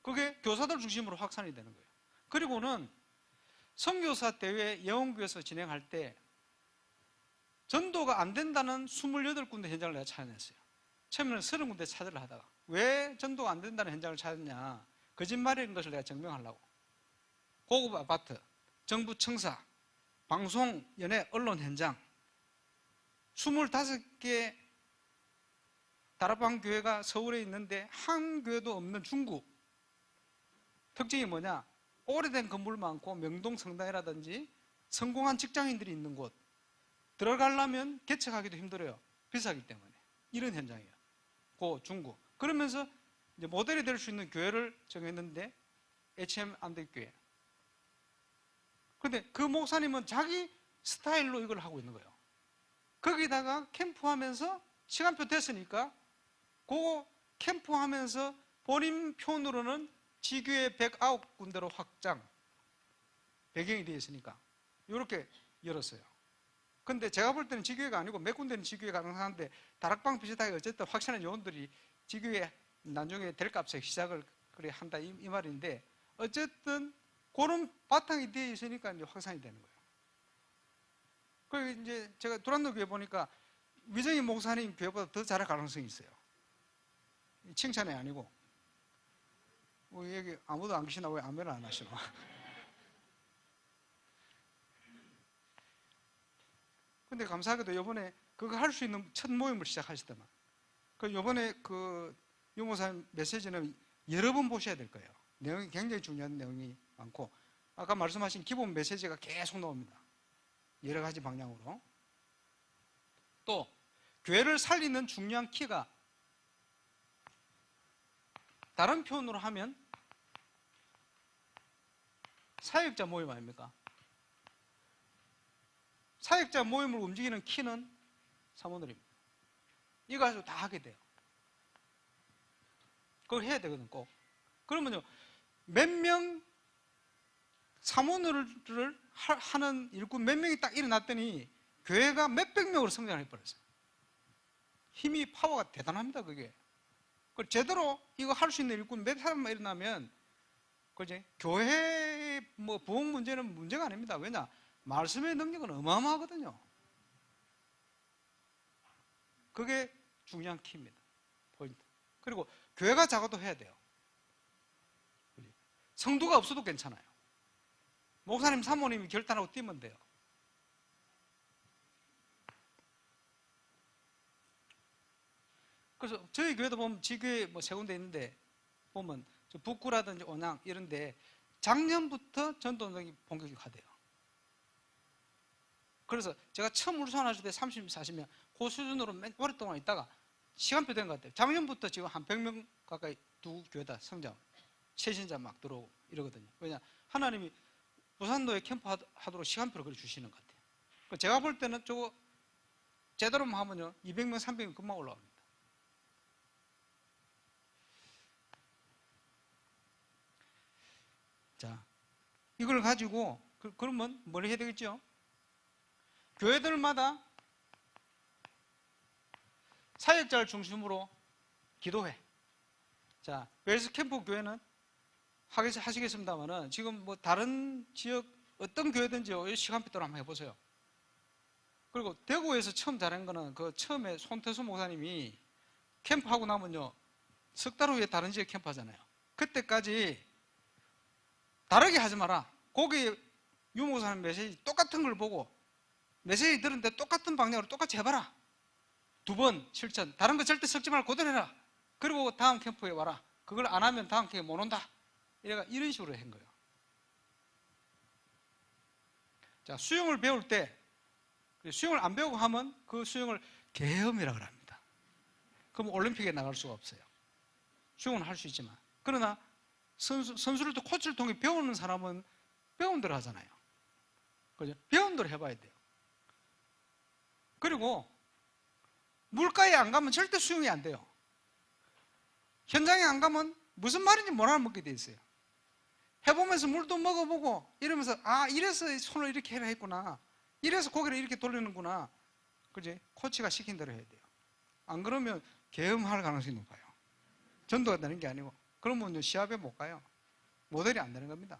그게 교사들 중심으로 확산이 되는 거예요. 그리고는 선교사 대회 예원교에서 진행할 때 전도가 안 된다는 28군데 현장을 내가 찾아냈어요. 처음에는 30군데 찾으려 하다가 왜 전도가 안 된다는 현장을 찾았냐, 거짓말인 것을 내가 증명하려고 고급 아파트, 정부 청사, 방송, 연예, 언론 현장 25개 다락방 교회가 서울에 있는데 한 교회도 없는 중구. 특징이 뭐냐? 오래된 건물 많고 명동 성당이라든지 성공한 직장인들이 있는 곳 들어가려면 개척하기도 힘들어요. 비싸기 때문에. 이런 현장이에요. 고 중구. 그러면서 이제 모델이 될 수 있는 교회를 정했는데 HM 안대교회. 그런데 그 목사님은 자기 스타일로 이걸 하고 있는 거예요. 거기다가 캠프하면서 시간표 됐으니까 그 캠프하면서 본인 표현으로는 지교회 109군데로 확장, 배경이 되어 있으니까 이렇게 열었어요. 근데 제가 볼 때는 지교회가 아니고 몇 군데는 지교회가 가능한데 다락방 비슷하게 어쨌든 확실한 요원들이 지교회 나중에 될 값에 시작을 그래 한다 이 말인데 어쨌든 그런 바탕이 되어 있으니까 이제 확산이 되는 거예요. 그리고 이제 제가 두란노 교회 보니까 위정희 목사님 교회보다 더 잘할 가능성이 있어요. 칭찬이 아니고. 여기 아무도 안 계시나 왜 아멘을 안 하시나? 근데 감사하게도 이번에 그거 할 수 있는 첫 모임을 시작하시더만. 그 이번에 그 유모사님 메시지는 여러 번 보셔야 될 거예요. 내용이 굉장히 중요한 내용이 많고 아까 말씀하신 기본 메시지가 계속 나옵니다. 여러 가지 방향으로. 또 교회를 살리는 중요한 키가 다른 표현으로 하면 사역자 모임 아닙니까? 사역자 모임을 움직이는 키는 사모들입니다. 이거 가지고 다 하게 돼요. 그걸 해야 되거든, 꼭. 그러면요, 몇 명 사모를 하는 일꾼 몇 명이 딱 일어났더니 교회가 몇백 명으로 성장해 버렸어요. 힘이, 파워가 대단합니다, 그게. 제대로 이거 할 수 있는 일꾼 몇 사람만 일어나면 그지? 교회 부흥 문제는 문제가 아닙니다. 왜냐? 말씀의 능력은 어마어마하거든요. 그게 중요한 키입니다. 포인트. 그리고 교회가 작아도 해야 돼요. 성도가 없어도 괜찮아요. 목사님, 사모님이 결단하고 뛰면 돼요. 그래서 저희 교회도 보면 지교회 세 군데 있는데 보면 북구라든지 온양 이런데 작년부터 전도운동이 본격화돼요. 그래서 제가 처음 울산 왔을 때 30, 40명 그 수준으로 오랫동안 있다가 시간표 된 것 같아요. 작년부터 지금 한 100명 가까이 두 교회 다 성장, 최신자 막 들어오고 이러거든요. 왜냐 하나님이 부산도에 캠프 하도록 시간표를 그려 주시는 것 같아요. 제가 볼 때는 저거 제대로만 하면요 200명, 300명 금방 올라옵니다. 자, 이걸 가지고 그러면 뭘 해야 되겠죠? 교회들마다 사역자를 중심으로 기도회. 자, 웰스 캠프 교회는 하시겠습니다만은 지금 뭐 다른 지역 어떤 교회든지 시간표대로 한번 해보세요. 그리고 대구에서 처음 잘한 거는 그 처음에 손태수 목사님이 캠프하고 나면요 석 달 후에 다른 지역 캠프 하잖아요. 그때까지 다르게 하지 마라. 거기 유 목사님 메시지 똑같은 걸 보고 메시지 들었는데 똑같은 방향으로 똑같이 해봐라. 2번 실천. 다른 거 절대 섞지 말고 그대로 해라. 그리고 다음 캠프에 와라. 그걸 안 하면 다음 캠프에 못 온다. 이런 식으로 한 거예요. 자, 수영을 배울 때 수영을 안 배우고 하면 그 수영을 계엄이라고 합니다. 그럼 올림픽에 나갈 수가 없어요. 수영은 할 수 있지만. 그러나 선수를 또 코치를 통해 배우는 사람은 배운 대로 하잖아요. 그죠? 배운 대로 해봐야 돼요. 그리고 물가에 안 가면 절대 수영이 안 돼요. 현장에 안 가면 무슨 말인지 못 알아먹게 돼 있어요. 해보면서 물도 먹어보고 이러면서 아 이래서 손을 이렇게 해라 했구나. 이래서 고개를 이렇게 돌리는구나. 그지? 코치가 시킨 대로 해야 돼요. 안 그러면 계엄할 가능성이 높아요. 전도가 되는 게 아니고 그러면 시합에 못 가요. 모델이 안 되는 겁니다.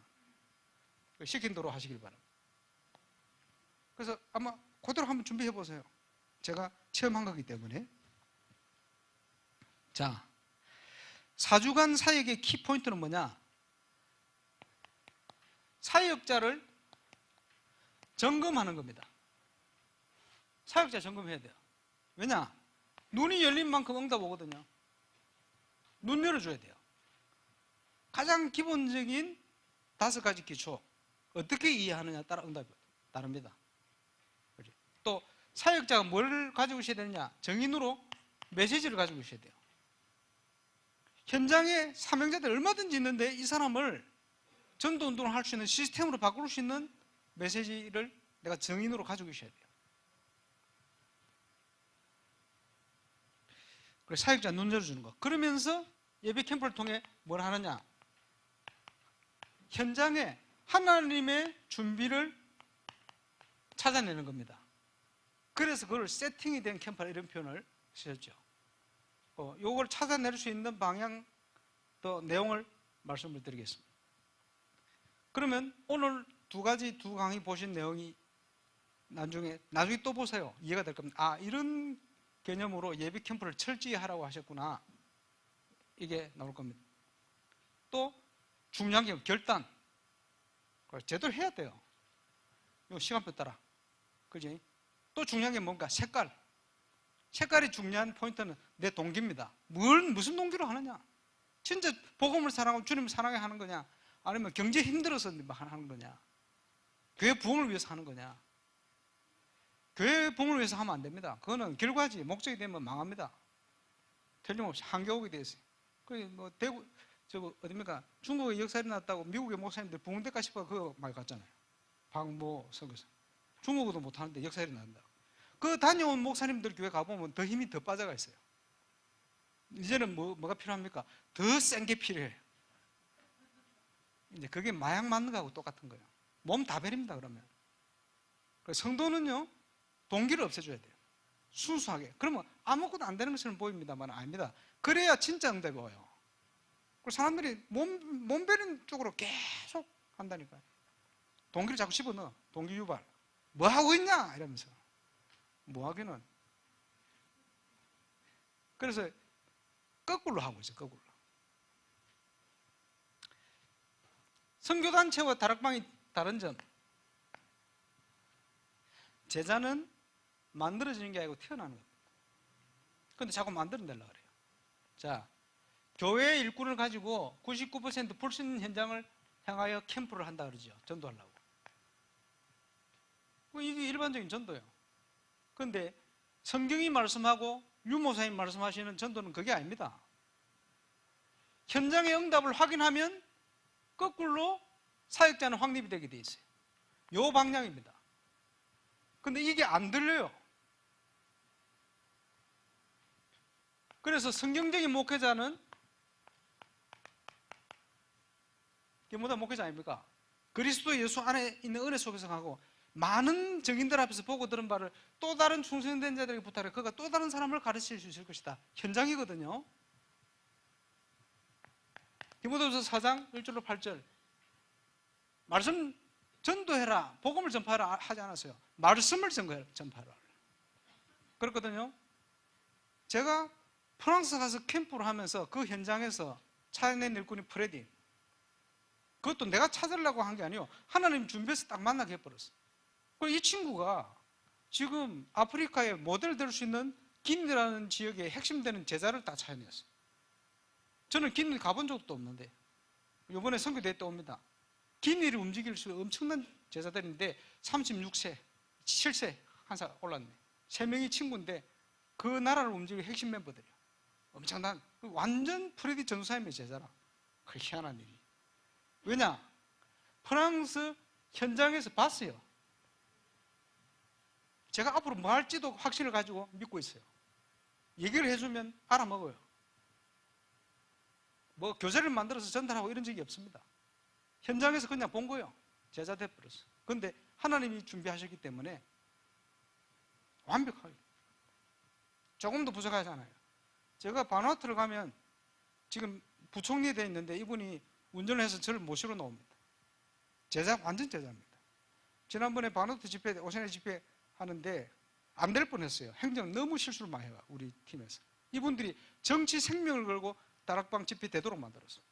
시킨 대로 하시길 바랍니다. 그래서 아마 그대로 한번 준비해 보세요. 제가 체험한 거기 때문에. 자, 4주간 사역의 키포인트는 뭐냐? 사역자를 점검하는 겁니다. 사역자 점검해야 돼요. 왜냐? 눈이 열린 만큼 응답 오거든요. 눈 열어줘야 돼요. 가장 기본적인 5가지 기초. 어떻게 이해하느냐에 따라 응답이 다릅니다. 또 사역자가 뭘 가지고 있어야 되느냐? 정인으로 메시지를 가지고 있어야 돼요. 현장에 사명자들 얼마든지 있는데 이 사람을 전도운동을 할 수 있는 시스템으로 바꿀 수 있는 메시지를 내가 정인으로 가지고 있어야 돼요. 그래서 사역자 눈 열어주는 거. 그러면서 예배 캠프를 통해 뭘 하느냐? 현장에 하나님의 준비를 찾아내는 겁니다. 그래서 그걸 세팅이 된 캠프라 이런 표현을 쓰셨죠. 요걸 찾아낼 수 있는 방향 또 내용을 말씀을 드리겠습니다. 그러면 오늘 두 강의 보신 내용이 나중에 또 보세요. 이해가 될 겁니다. 아, 이런 개념으로 예배 캠프를 철저히 하라고 하셨구나. 이게 나올 겁니다. 또 중요한 게 결단. 그걸 제대로 해야 돼요. 요 시간표 따라. 그지? 또 중요한 게 뭔가? 색깔. 색깔이 중요한 포인트는 내 동기입니다. 무슨 동기로 하느냐? 진짜 복음을 사랑하고 주님을 사랑해 하는 거냐? 아니면 경제 힘들어서 하는 거냐? 교회 부흥을 위해서 하는 거냐? 교회 부흥을 위해서 하면 안 됩니다. 그거는 결과지 목적이 되면 망합니다. 틀림없이 한겨우게 되어 있어요. 뭐 대구 어딥니까? 중국에 역사 일어났다고 미국의 목사님들 부흥될까 싶어 그거 말 같잖아요. 박모 선교사. 중국어도 못하는데 역사 일어난다. 그 다녀온 목사님들 교회 가보면 더 힘이 더 빠져가 있어요. 이제는 뭐가 필요합니까? 더 센 게 필요해요. 이제 그게 마약 맞는 거하고 똑같은 거예요. 몸 다 베립니다, 그러면. 성도는요, 동기를 없애줘야 돼요. 순수하게. 그러면 아무것도 안 되는 것처럼 보입니다만 아닙니다. 그래야 진짜 응답이 와요. 그리고 사람들이 몸 베리는 쪽으로 계속 한다니까요. 동기를 자꾸 집어넣어. 동기 유발. 뭐 하고 있냐? 이러면서. 뭐 하기는. 그래서 거꾸로 하고 있어요, 거꾸로. 선교단체와 다락방이 다른 점. 제자는 만들어지는 게 아니고 태어나는 겁니다. 그런데 자꾸 만들어내려고 그래요. 자, 교회 일꾼을 가지고 99% 불신 현장을 향하여 캠프를 한다 그러죠. 전도하려고. 이게 일반적인 전도예요. 그런데 성경이 말씀하고 유목사님 말씀하시는 전도는 그게 아닙니다. 현장의 응답을 확인하면 거꾸로 사역자는 확립이 되게 돼 있어요. 요 방향입니다. 근데 이게 안 들려요. 그래서 성경적인 목회자는 이게 뭐다 목회자 아닙니까? 그리스도 예수 안에 있는 은혜 속에서 가고 많은 증인들 앞에서 보고 들은 바를 또 다른 충성된 자들에게 부탁해 그가 또 다른 사람을 가르칠 수 있을 것이다. 현장이거든요. 디모데후서 4장 1절로 8절 말씀 전도해라, 복음을 전파하라 하지 않았어요. 말씀을 전파하라 그렇거든요. 제가 프랑스 가서 캠프를 하면서 그 현장에서 찾아낸 일꾼이 프레디, 그것도 내가 찾으려고 한 게 아니에요. 하나님 준비해서 딱 만나게 해버렸어. 이 친구가 지금 아프리카에 모델 될 수 있는 기니라는 지역의 핵심되는 제자를 다 찾아냈어요. 저는 기니 가본 적도 없는데 이번에 선교대회 때 옵니다. 기니를 움직일 수 있는 엄청난 제자들인데 36세, 7세 한 살 올랐네. 3명이 친구인데 그 나라를 움직일 핵심 멤버들이에요. 엄청난 완전 프레디 전도사님의 제자라. 그 희한한 일이. 왜냐? 프랑스 현장에서 봤어요. 제가 앞으로 뭐 할지도 확신을 가지고 믿고 있어요. 얘기를 해주면 알아먹어요. 뭐 교재를 만들어서 전달하고 이런 적이 없습니다. 현장에서 그냥 본 거예요. 제자 돼버렸어요. 그런데 하나님이 준비하셨기 때문에 완벽하게 조금도 부족하잖아요. 제가 바누아투를 가면 지금 부총리 되어 있는데 이분이 운전을 해서 저를 모시러 나옵니다. 제자, 완전 제자입니다. 지난번에 바누아투 집회, 오세네 집회 하는데 안 될 뻔했어요. 행정 너무 실수를 많이 해요. 우리 팀에서. 이분들이 정치 생명을 걸고 다락방 집회 되도록 만들었어요.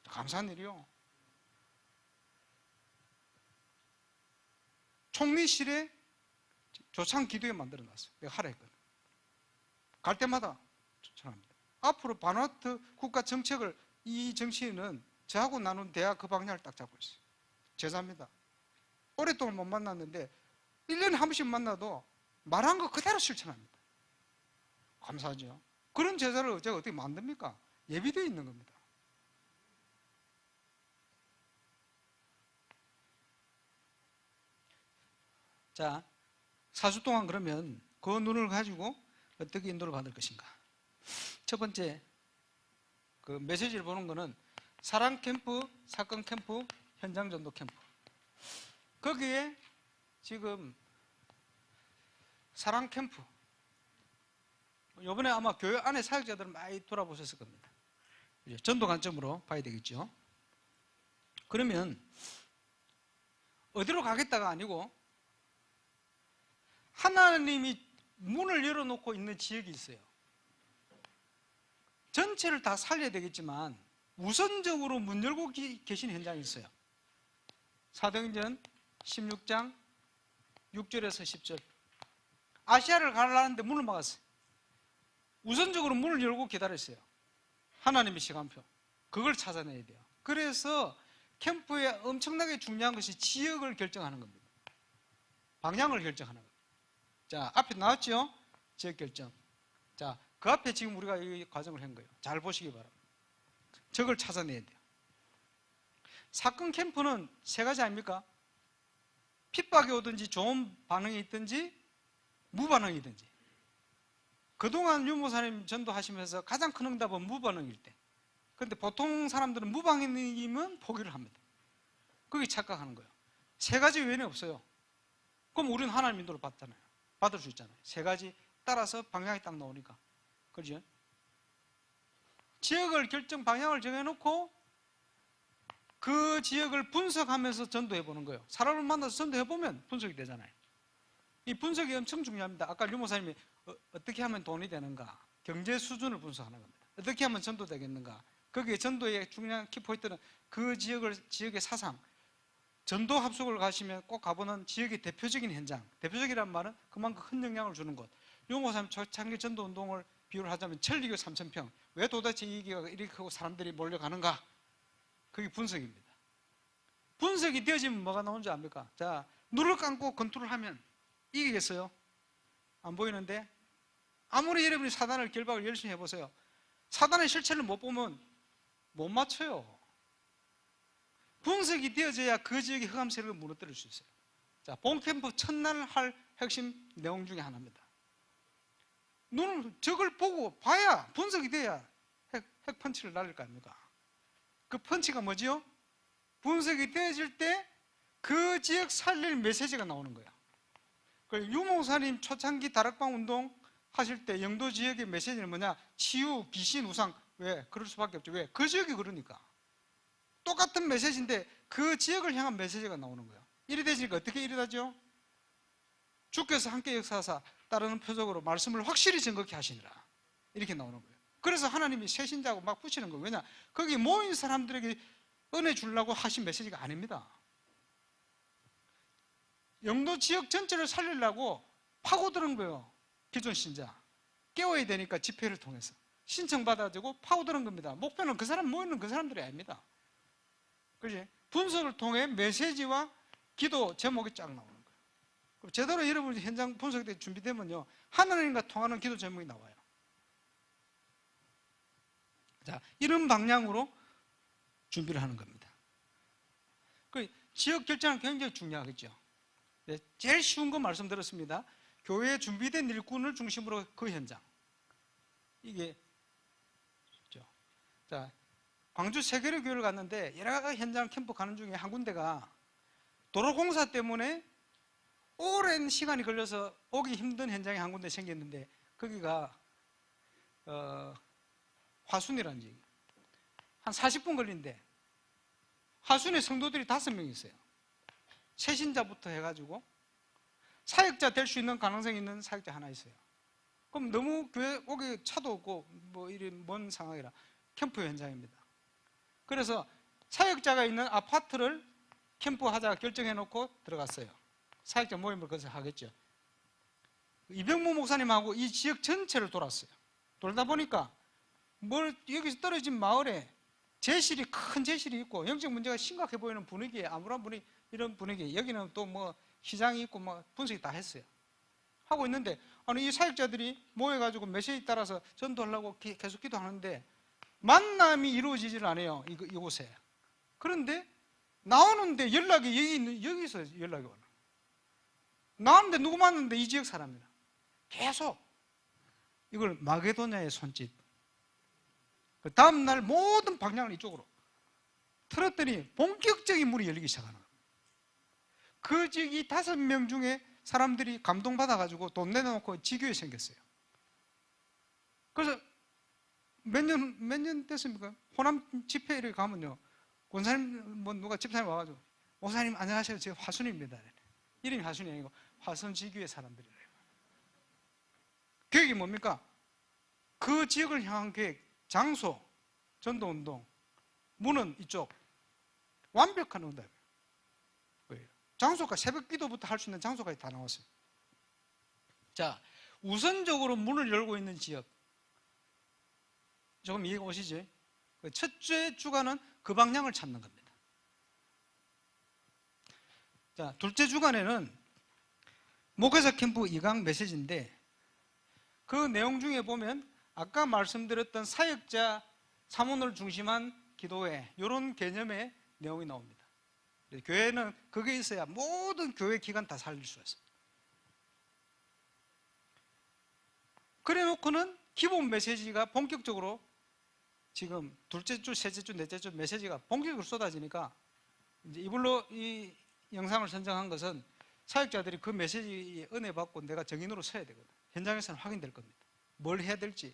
감사한 일이요. 총리실에 조창 기도회 만들어놨어요. 내가 하라 했거든. 갈 때마다 추천합니다. 앞으로 바누아투 국가 정책을 이 정치인은 저하고 나눈 대화 그 방향을 딱 잡고 있어요. 제자입니다. 오랫동안 못 만났는데 1년에 한 번씩 만나도 말한 거 그대로 실천합니다. 감사하죠. 그런 제자를 제가 어떻게 만듭니까? 예비되어 있는 겁니다. 자, 4주 동안 그러면 그 눈을 가지고 어떻게 인도를 받을 것인가? 첫 번째, 그 메시지를 보는 거는 사랑 캠프, 사건 캠프, 현장 전도 캠프. 거기에 지금 사랑 캠프, 이번에 아마 교회 안에 사역자들은 많이 돌아보셨을 겁니다. 전도 관점으로 봐야 되겠죠. 그러면 어디로 가겠다가 아니고 하나님이 문을 열어놓고 있는 지역이 있어요. 전체를 다 살려야 되겠지만 우선적으로 문 열고 계신 현장이 있어요. 사도행전 16장 6절에서 10절. 아시아를 가려는데 문을 막았어요. 우선적으로 문을 열고 기다렸어요. 하나님의 시간표. 그걸 찾아내야 돼요. 그래서 캠프에 엄청나게 중요한 것이 지역을 결정하는 겁니다. 방향을 결정하는 겁니다. 자, 앞에 나왔죠? 지역 결정. 자, 그 앞에 지금 우리가 이 과정을 한 거예요. 잘 보시기 바랍니다. 저걸 찾아내야 돼요. 사건 캠프는 세 가지 아닙니까? 핍박이 오든지 좋은 반응이 있든지 무반응이든지. 그동안 유목사님 전도하시면서 가장 큰 응답은 무반응일 때. 그런데 보통 사람들은 무반응이면 포기를 합니다. 그게 착각하는 거예요. 세 가지 외에는 없어요. 그럼 우리는 하나님 인도를 받잖아요. 받을 수 있잖아요. 세 가지 따라서 방향이 딱 나오니까. 그렇죠? 지역을 방향을 정해놓고 그 지역을 분석하면서 전도해 보는 거예요. 사람을 만나서 전도해 보면 분석이 되잖아요. 이 분석이 엄청 중요합니다. 아까 유목사님이 어떻게 하면 돈이 되는가, 경제 수준을 분석하는 겁니다. 어떻게 하면 전도되겠는가. 거기에 전도의 중요한 키포인트는 그 지역의 사상, 전도 합숙을 가시면 꼭 가보는 지역의 대표적인 현장, 대표적이란 말은 그만큼 큰 영향을 주는 곳. 유목사님 초창기 전도 운동을 비유를 하자면 천리교 3,000평. 왜 도대체 이 기가 이렇게 크고 사람들이 몰려가는가? 그게 분석입니다. 분석이 되어지면 뭐가 나오는 줄 압니까? 자, 눈을 감고 컨트롤하면 이기겠어요? 안 보이는데? 아무리 여러분이 사단을 결박을 열심히 해보세요. 사단의 실체를 못 보면 못 맞춰요. 분석이 되어져야 그 지역의 흑암 세력을 무너뜨릴 수 있어요. 자, 본캠프 첫날 할 핵심 내용 중에 하나입니다. 눈을 적을 보고 봐야 분석이 돼야 핵 펀치를 날릴 거 아닙니까? 그 펀치가 뭐지요? 분석이 되어질 때 그 지역 살릴 메시지가 나오는 거야. 유목사님 초창기 다락방 운동 하실 때 영도 지역의 메시지는 뭐냐? 치유, 귀신, 우상. 왜? 그럴 수밖에 없죠. 왜? 그 지역이 그러니까. 똑같은 메시지인데 그 지역을 향한 메시지가 나오는 거예요. 이래 되시니까 어떻게 이래다죠? 주께서 함께 역사하사 따르는 표적으로 말씀을 확실히 증거케 하시니라. 이렇게 나오는 거예요. 그래서 하나님이 새신자고 막 붙이는 거예요. 왜냐? 거기 모인 사람들에게 은혜 주려고 하신 메시지가 아닙니다. 영도 지역 전체를 살리려고 파고드는 거예요. 기존 신자. 깨워야 되니까 집회를 통해서 신청받아가지고 파고드는 겁니다. 목표는 그 사람 모이는 그 사람들이 아닙니다. 그지? 분석을 통해 메시지와 기도 제목이 쫙 나오는 거예요. 제대로 여러분이 현장 분석이 때 준비되면요, 하나님과 통하는 기도 제목이 나와요. 자, 이런 방향으로 준비를 하는 겁니다. 그 지역 결정은 굉장히 중요하겠죠. 네, 제일 쉬운 거 말씀드렸습니다. 교회에 준비된 일꾼을 중심으로 그 현장. 이게 있죠. 자, 광주 세계로 교회를 갔는데 여러 가지 현장 캠프 가는 중에 한 군데가 도로공사 때문에 오랜 시간이 걸려서 오기 힘든 현장이 한 군데 생겼는데 거기가 화순이라는 지역. 한 40분 걸린데 화순의 성도들이 5명 있어요. 새신자부터 해가지고 사역자 될 수 있는 가능성이 있는 사역자 하나 있어요. 그럼 너무 교회 오기 차도 없고 뭐 이런 먼 상황이라 캠프 현장입니다. 그래서 사역자가 있는 아파트를 캠프하자 결정해 놓고 들어갔어요. 사역자 모임을 거기서 하겠죠. 이병무 목사님하고 이 지역 전체를 돌았어요. 돌다 보니까 여기서 떨어진 마을에 제실이 큰 제실이 있고 영적 문제가 심각해 보이는 분위기에 아무런 분위기 이런 분위기, 여기는 또 뭐 시장이 있고 뭐 분석이 다 했어요. 하고 있는데 아니 이 사역자들이 모여가지고 메시지 따라서 전도하려고 계속 기도하는데 만남이 이루어지질 않아요. 이곳에. 그런데 나오는데 연락이 여기서 연락이 오는. 나오는데 누구 만났는데 이 지역 사람이라. 계속 이걸 마게도냐의 손짓. 그 다음날 모든 방향을 이쪽으로 틀었더니 본격적인 문이 열리기 시작하는 거예요. 그 지역이 5명 중에 사람들이 감동받아가지고 돈 내놓고 지교회 생겼어요. 그래서 몇 년 됐습니까? 호남 집회를 가면요, 권사님, 뭐 누가 집사님 와가지고, 목사님 안녕하세요. 제가 화순입니다. 이름이 화순이 아니고 화순 지교회 사람들이래요. 계획이 뭡니까? 그 지역을 향한 계획, 장소, 전도운동, 문은 이쪽, 완벽한 응답이에요. 장소가 새벽 기도부터 할 수 있는 장소까지 다 나왔어요. 자, 우선적으로 문을 열고 있는 지역. 조금 이해가 오시죠? 첫째 주간은 그 방향을 찾는 겁니다. 자, 둘째 주간에는 목회자 캠프 2강 메시지인데 그 내용 중에 보면 아까 말씀드렸던 사역자 사문을 중심한 기도회 이런 개념의 내용이 나옵니다. 교회는 그게 있어야 모든 교회 기관 다 살릴 수 있습니다. 그래 놓고는 기본 메시지가 본격적으로 지금 둘째 주, 셋째 주, 넷째 주 메시지가 본격적으로 쏟아지니까 이제 이걸로 이 영상을 선정한 것은 사역자들이 그 메시지에 은혜 받고 내가 정인으로 서야 되거든. 현장에서는 확인될 겁니다. 뭘 해야 될지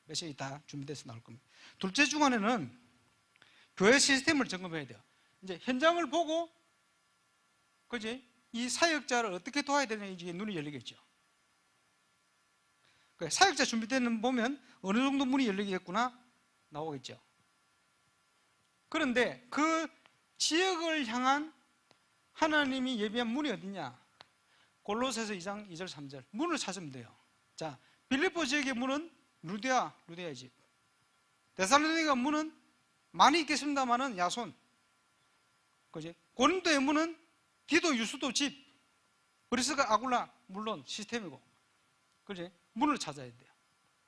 메시지 다 준비돼서 나올 겁니다. 둘째 주간에는 교회 시스템을 점검해야 돼요. 이제 현장을 보고, 그지? 이 사역자를 어떻게 도와야 되는지 눈이 열리겠죠. 사역자 준비되는 보면 어느 정도 문이 열리겠구나 나오겠죠. 그런데 그 지역을 향한 하나님이 예비한 문이 어디냐? 골로새서 2장 2절 3절 문을 찾으면 돼요. 자, 빌립보 지역의 문은 루디아의 집. 데살로니가 문은 많이 있겠습니다만은 야손. 그지? 고린도의 문은 디도, 유수도, 집, 브리스가, 아굴라 물론 시스템이고, 그지? 문을 찾아야 돼요.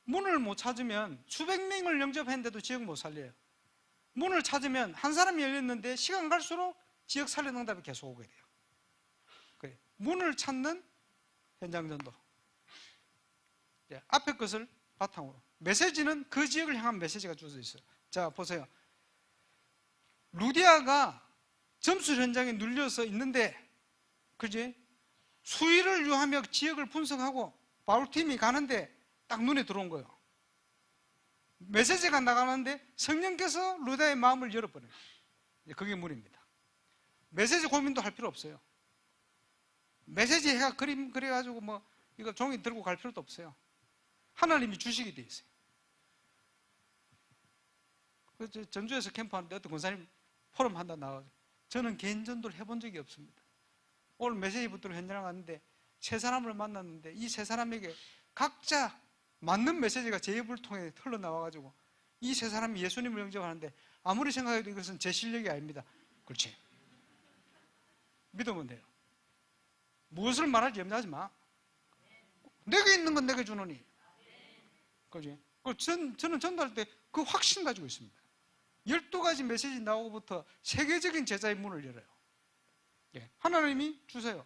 문을 못 찾으면 수백 명을 영접했는데도 지역 못 살려요. 문을 찾으면 한 사람이 열렸는데 시간 갈수록 지역 살려 응답이 계속 오게 돼요. 그래. 문을 찾는 현장 전도. 앞에 것을 바탕으로. 메시지는 그 지역을 향한 메시지가 주어져 있어요. 자, 보세요. 루디아가 점수 현장에 눌려서 있는데, 그지? 수위를 유하며 지역을 분석하고 바울팀이 가는데 딱 눈에 들어온 거예요. 메시지가 나가는데 성령께서 루디아의 마음을 열어버려요. 그게 문입니다. 메시지 고민도 할 필요 없어요. 메시지 해가 그림 그려가지고 뭐 이거 종이 들고 갈 필요도 없어요. 하나님이 주시게 돼 있어요. 그래서 전주에서 캠프하는데 어떤 권사님 포럼 한다 나와서 저는 개인 전도를 해본 적이 없습니다. 오늘 메시지 붙들어 현장을 갔는데 세 사람을 만났는데 이 세 사람에게 각자 맞는 메시지가 제 입을 통해 흘러나와가지고 이 세 사람이 예수님을 영접하는데 아무리 생각해도 이것은 제 실력이 아닙니다. 그렇지. 믿으면 돼요. 무엇을 말할지 염려하지 마. 내게 있는 건 내게 주노니. 그지? 저는 전도할 때 그 확신 가지고 있습니다. 12가지 메시지 나오고부터 세계적인 제자의 문을 열어요. 예. 하나님이 주세요.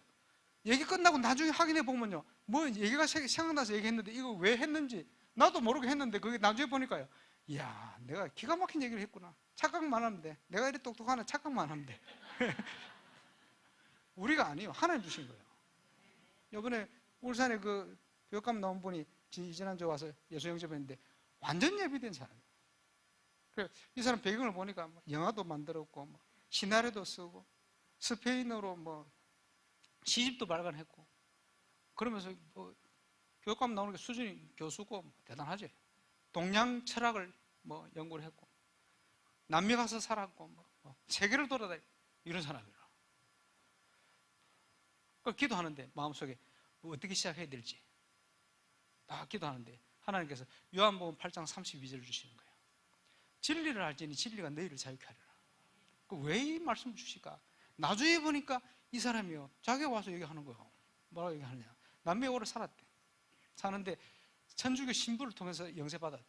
얘기 끝나고 나중에 확인해 보면요. 뭐 얘기가 생각나서 얘기했는데 이거 왜 했는지 나도 모르게 했는데 그게 나중에 보니까요. 이야, 내가 기가 막힌 얘기를 했구나. 착각만 하면 돼. 내가 이렇게 똑똑하나 착각만 하면 돼. 우리가 아니에요. 하나님 주신 거예요. 이번에 울산에 그 교육감 나온 분이 지난주에 와서 예수 영접했는데 완전 예비된 사람이에요. 그래, 이 사람 배경을 보니까 영화도 만들었고 뭐 시나리오도 쓰고 스페인어로 뭐 시집도 발간했고 그러면서 뭐 교육감 나오는 게 수준이 교수고 뭐 대단하지. 동양 철학을 뭐 연구를 했고 남미 가서 살았고 뭐 세계를 돌아다니고 이런 사람이라. 기도하는데 마음속에 뭐 어떻게 시작해야 될지 다 기도하는데 하나님께서 요한복음 8장 32절을 주시는 거예요. 진리를 알지니 진리가 너희를 자유케 하리라. 왜 이 말씀을 주실까? 나중에 보니까 이 사람이요 자기가 와서 얘기하는 거예요. 뭐라고 얘기하느냐? 남미에 오래 살았대. 사는데 천주교 신부를 통해서 영세받았대.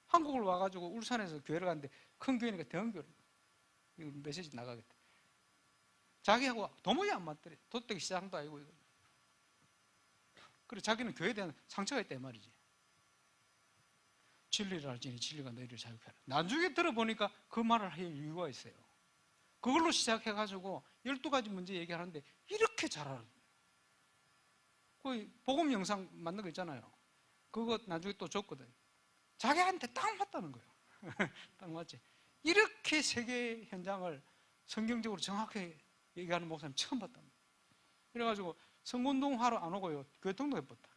한국을 와가지고 울산에서 교회를 갔는데 큰 교회니까 대형교회 이거 메시지 나가겠대. 자기하고 도무지 안 맞더래. 도덕 시장도 아니고 이거. 그래 자기는 교회에 대한 상처가 있다 이 말이지. 진리를 알지니 진리가 너희를 자유케 하라. 나중에 들어보니까 그 말을 할 이유가 있어요. 그걸로 시작해가지고 12가지 문제 얘기하는데 이렇게 잘 알아요. 그 복음 영상 만든 거 있잖아요. 그거 나중에 또 줬거든. 자기한테 딱 맞다는 거예요. 딱 맞지. 이렇게 세계 현장을 성경적으로 정확하게 얘기하는 목사님 처음 봤답니다. 그래가지고 선거운동 하러 안 오고요. 교회통도 해봤다.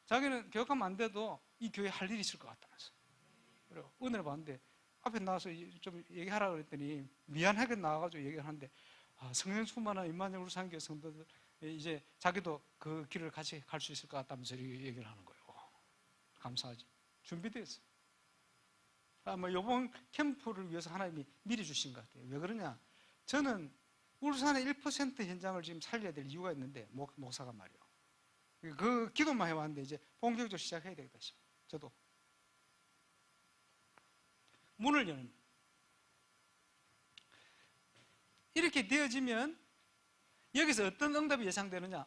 자기는 교육하면 안 돼도 이 교회에 할 일이 있을 것 같다면서. 그리고 은혜를 봤는데 앞에 나와서 좀 얘기하라 그랬더니 미안하게 나와가지고 얘기를 하는데 성령 충만한 임마누엘 울산교회 성도들 이제 자기도 그 길을 같이 갈 수 있을 것 같다면서 얘기를 하는 거예요. 감사하지. 준비되어 있어요. 뭐 이번 캠프를 위해서 하나님이 미리 주신 것 같아요. 왜 그러냐? 저는 울산의 1% 현장을 지금 살려야 될 이유가 있는데 목사가 말이요. 그 기도만 해왔는데 이제 본격적으로 시작해야 되겠다 싶어요. 저도 문을 여는 이렇게 되어지면 여기서 어떤 응답이 예상되느냐?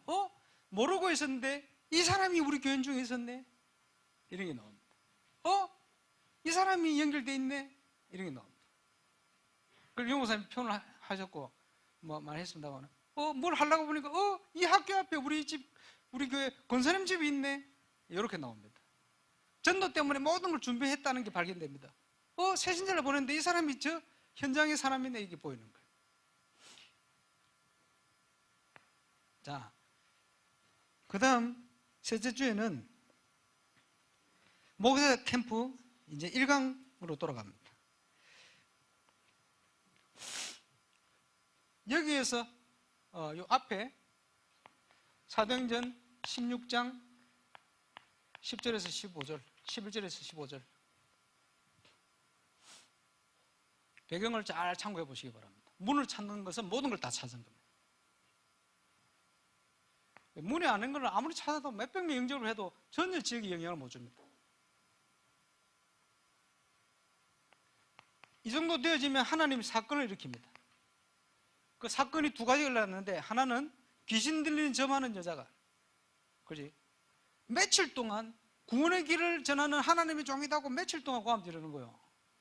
모르고 있었는데 이 사람이 우리 교인 중에 있었네. 이런 게 나옵니다. 이 사람이 연결되어 있네. 이런 게 나옵니다. 그걸 용 목사님 표현을 하셨고 뭐 말했습니다만 뭘 하려고 보니까 이 학교 앞에 우리 교회 권사님 집이 있네. 이렇게 나옵니다. 전도 때문에 모든 걸 준비했다는 게 발견됩니다. 새신자를 보냈는데 이 사람이 저 현장의 사람이네. 이게 보이는 거예요. 자, 그 다음 셋째 주에는 목사 캠프 이제 1강으로 돌아갑니다. 여기에서 요 앞에 사도행전 16장 10절에서 15절, 11절에서 15절 배경을 잘 참고해 보시기 바랍니다. 문을 찾는 것은 모든 걸 다 찾은 겁니다. 문이 아닌 걸 아무리 찾아도 몇백 명 영접을 해도 전혀 지역에 영향을 못 줍니다. 이 정도 되어지면 하나님이 사건을 일으킵니다. 그 사건이 두 가지가 일어났는데, 하나는 귀신 들리는 점하는 여자가, 그지? 며칠 동안 구원의 길을 전하는 하나님의 종이다고 며칠 동안 고함 지르는 거예요.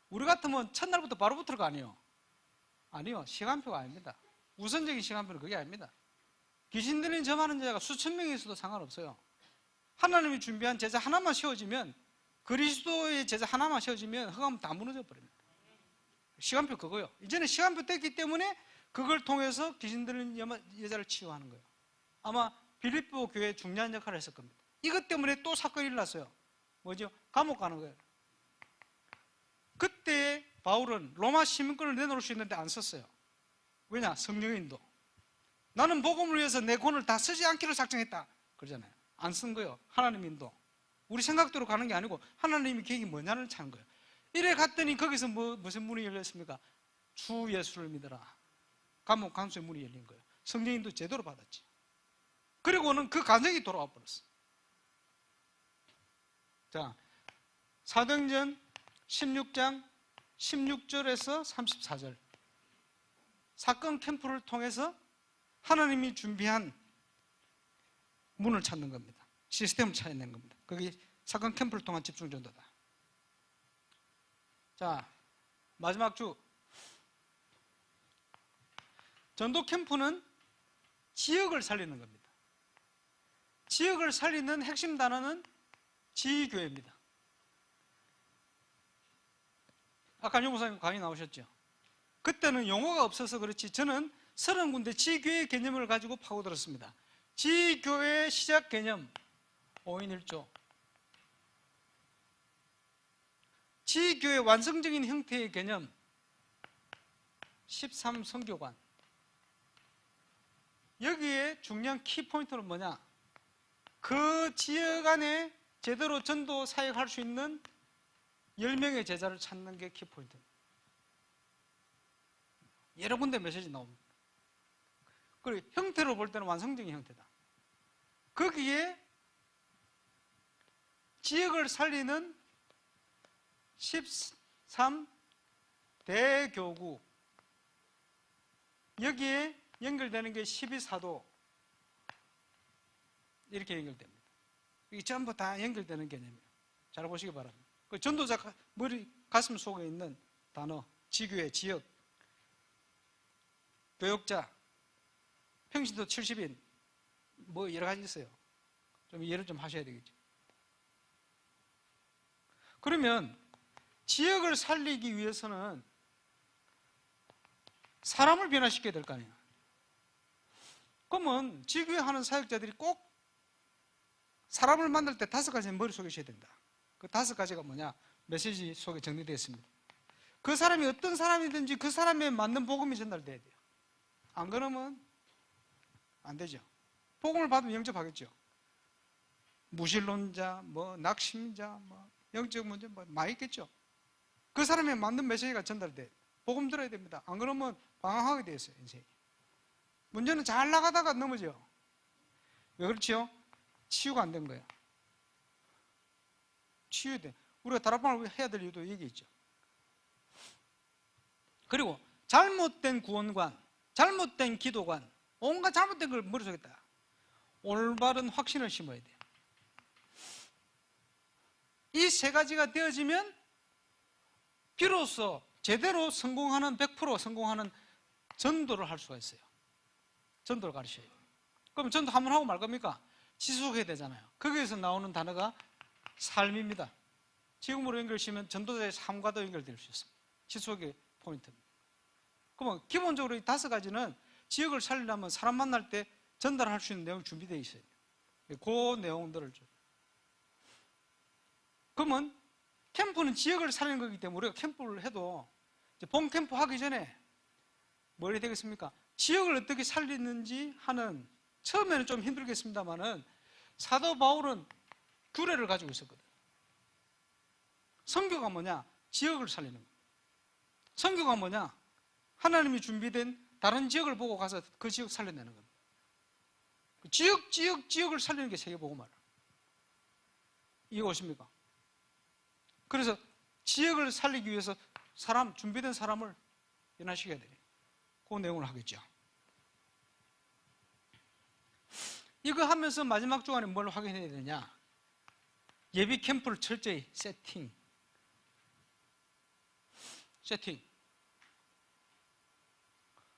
우리 같으면 첫날부터 바로 붙을 거 아니에요? 아니요. 시간표가 아닙니다. 우선적인 시간표는 그게 아닙니다. 귀신 들린 점하는 여자가 수천 명이 있어도 상관없어요. 하나님이 준비한 제자 하나만 세워지면, 그리스도의 제자 하나만 세워지면 흑암은 다 무너져 버립니다. 시간표 그거요. 이제는 시간표 뗐기 때문에 그걸 통해서 귀신 들린 여자를 치유하는 거예요. 아마 빌립보 교회에 중요한 역할을 했을 겁니다. 이것 때문에 또 사건이 일어났어요. 뭐죠? 감옥 가는 거예요. 그때 바울은 로마 시민권을 내놓을 수 있는데 안 썼어요. 왜냐? 성령의 인도. 나는 복음을 위해서 내 권을 다 쓰지 않기로 작정했다 그러잖아요. 안 쓴 거예요. 하나님 인도. 우리 생각대로 가는 게 아니고 하나님의 계획이 뭐냐를 찾는 거예요. 이래 갔더니 거기서 무슨 문이 열렸습니까? 주 예수를 믿어라. 감옥 간수의 문이 열린 거예요. 성령 인도 제대로 받았지. 그리고는 그 가정이 돌아와 버렸어. 자, 사도행전 16장 16절에서 34절. 사건 캠프를 통해서 하나님이 준비한 문을 찾는 겁니다. 시스템을 찾아내는 겁니다. 그게 사건 캠프를 통한 집중 전도다. 자, 마지막 주. 전도 캠프는 지역을 살리는 겁니다. 지역을 살리는 핵심 단어는 지교회입니다. 아까 유 목사님 강의 나오셨죠? 그때는 용어가 없어서 그렇지 저는 30군데 지교회 개념을 가지고 파고들었습니다. 지교회 시작 개념 5인 1조, 지교회 완성적인 형태의 개념 13선교관. 여기에 중요한 키포인트는 뭐냐? 그 지역 안에 제대로 전도 사역할 수 있는 10명의 제자를 찾는 게 키포인트입니다. 여러 군데 메시지 나옵니다. 그리고 형태로 볼 때는 완성적인 형태다. 거기에 지역을 살리는 13 대교구, 여기에 연결되는 게 12사도, 이렇게 연결됩니다. 이게 전부 다 연결되는 개념이에요. 잘 보시기 바랍니다. 그 전도자 머리 가슴 속에 있는 단어, 지교회, 지역, 교역자, 평신도 70인, 뭐 여러 가지 있어요. 좀 이해를 좀 하셔야 되겠죠. 그러면 지역을 살리기 위해서는 사람을 변화시켜야 될 거 아니에요. 그러면 지교회 하는 사역자들이 꼭 사람을 만날 때 5가지 머릿속에 있어야 된다. 그 5가지가 뭐냐? 메시지 속에 정리되어 있습니다. 그 사람이 어떤 사람이든지 그 사람에 맞는 복음이 전달돼야 돼요. 안 그러면 안 되죠. 복음을 받으면 영접하겠죠. 무신론자, 뭐 낙심자, 뭐 영적 문제 뭐 많이 있겠죠. 그 사람에 맞는 메시지가 전달돼. 복음 들어야 됩니다. 안 그러면 방황하게 돼 있어요, 인생이. 문제는 잘 나가다가 넘어져. 왜 그렇죠? 치유가 안 된 거예요. 치유돼. 우리가 다락방을 해야 될 이유도 여기 있죠. 그리고 잘못된 구원관, 잘못된 기도관, 온갖 잘못된 걸 머릿속에 다 올바른 확신을 심어야 돼요. 이 3가지가 되어지면 비로소 제대로 성공하는, 100% 성공하는 전도를 할 수가 있어요. 전도를 가르쳐야 돼요. 그럼 전도 한번 하고 말 겁니까? 지속해야 되잖아요. 거기에서 나오는 단어가 삶입니다. 지금으로 연결시면 전도자의 삶과도 연결될 수 있습니다. 지속의 포인트입니다. 그러면 기본적으로 이 5가지는 지역을 살리려면 사람 만날 때 전달할 수 있는 내용이 준비되어 있어요. 그 내용들을 좀. 그러면 캠프는 지역을 살리는 거기 때문에 우리가 캠프를 해도 본 캠프 하기 전에 뭘 해야 되겠습니까? 지역을 어떻게 살리는지 하는, 처음에는 좀 힘들겠습니다만은 사도 바울은 규례를 가지고 있었거든. 선교가 뭐냐? 지역을 살리는 거예요. 선교가 뭐냐? 하나님이 준비된 다른 지역을 보고 가서 그 지역 살려내는 겁니다. 지역을 살리는 게 세계복음화라. 이해 오십니까? 그래서 지역을 살리기 위해서 준비된 사람을 연합시켜야 돼요. 그 내용을 하겠죠. 이거 하면서 마지막 주간에 뭘 확인해야 되냐? 예비 캠프를 철저히 세팅.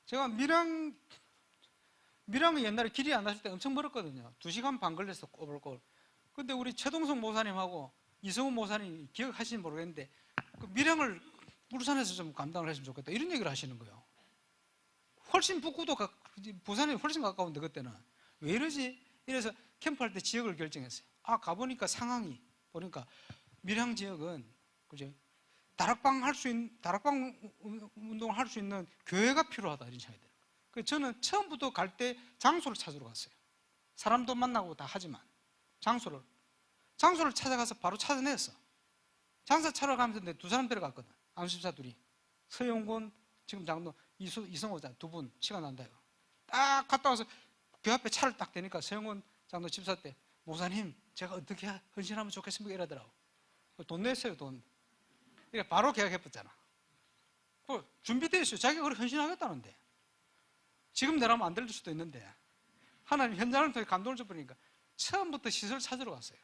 제가 밀양이 옛날에 길이 안 나실 때 엄청 멀었거든요. 2시간 반 걸렸어, 꼬불꼬불. 근데 우리 최동성 목사님하고 이성훈 목사님 기억하시는지 모르겠는데, 그 밀양을 울산에서 좀 감당을 했으면 좋겠다, 이런 얘기를 하시는 거예요. 훨씬 북구도 부산이 훨씬 가까운데 그때는 왜 이러지? 이래서 캠프할 때 지역을 결정했어요. 가보니까 상황이 보니까 밀양 지역은 그죠? 다락방 운동을 할 수 있는 교회가 필요하다, 이런 생각이 들어요. 그래서 저는 처음부터 갈 때 장소를 찾으러 갔어요. 사람도 만나고 다 하지만 장소를 찾아가서 바로 찾아냈어. 장소 찾아러 가면서 두 사람 데려갔거든. 안수집사 둘이. 서영곤 지금 장로 이성호자 두 분 시간 난다 이거. 딱 갔다 와서 그 앞에 차를 딱 대니까 서영곤 장로 집사 때, 목사님 제가 어떻게 헌신하면 좋겠습니까? 이러더라고. 돈 냈어요, 돈. 그러니까 바로 계약해봤잖아. 준비되어 있어요. 자기가 그걸 헌신하겠다는데. 지금 내라면 안 들릴 수도 있는데 하나님 현장을 통해 감동을 줘버리니까 처음부터 시설 찾으러 갔어요.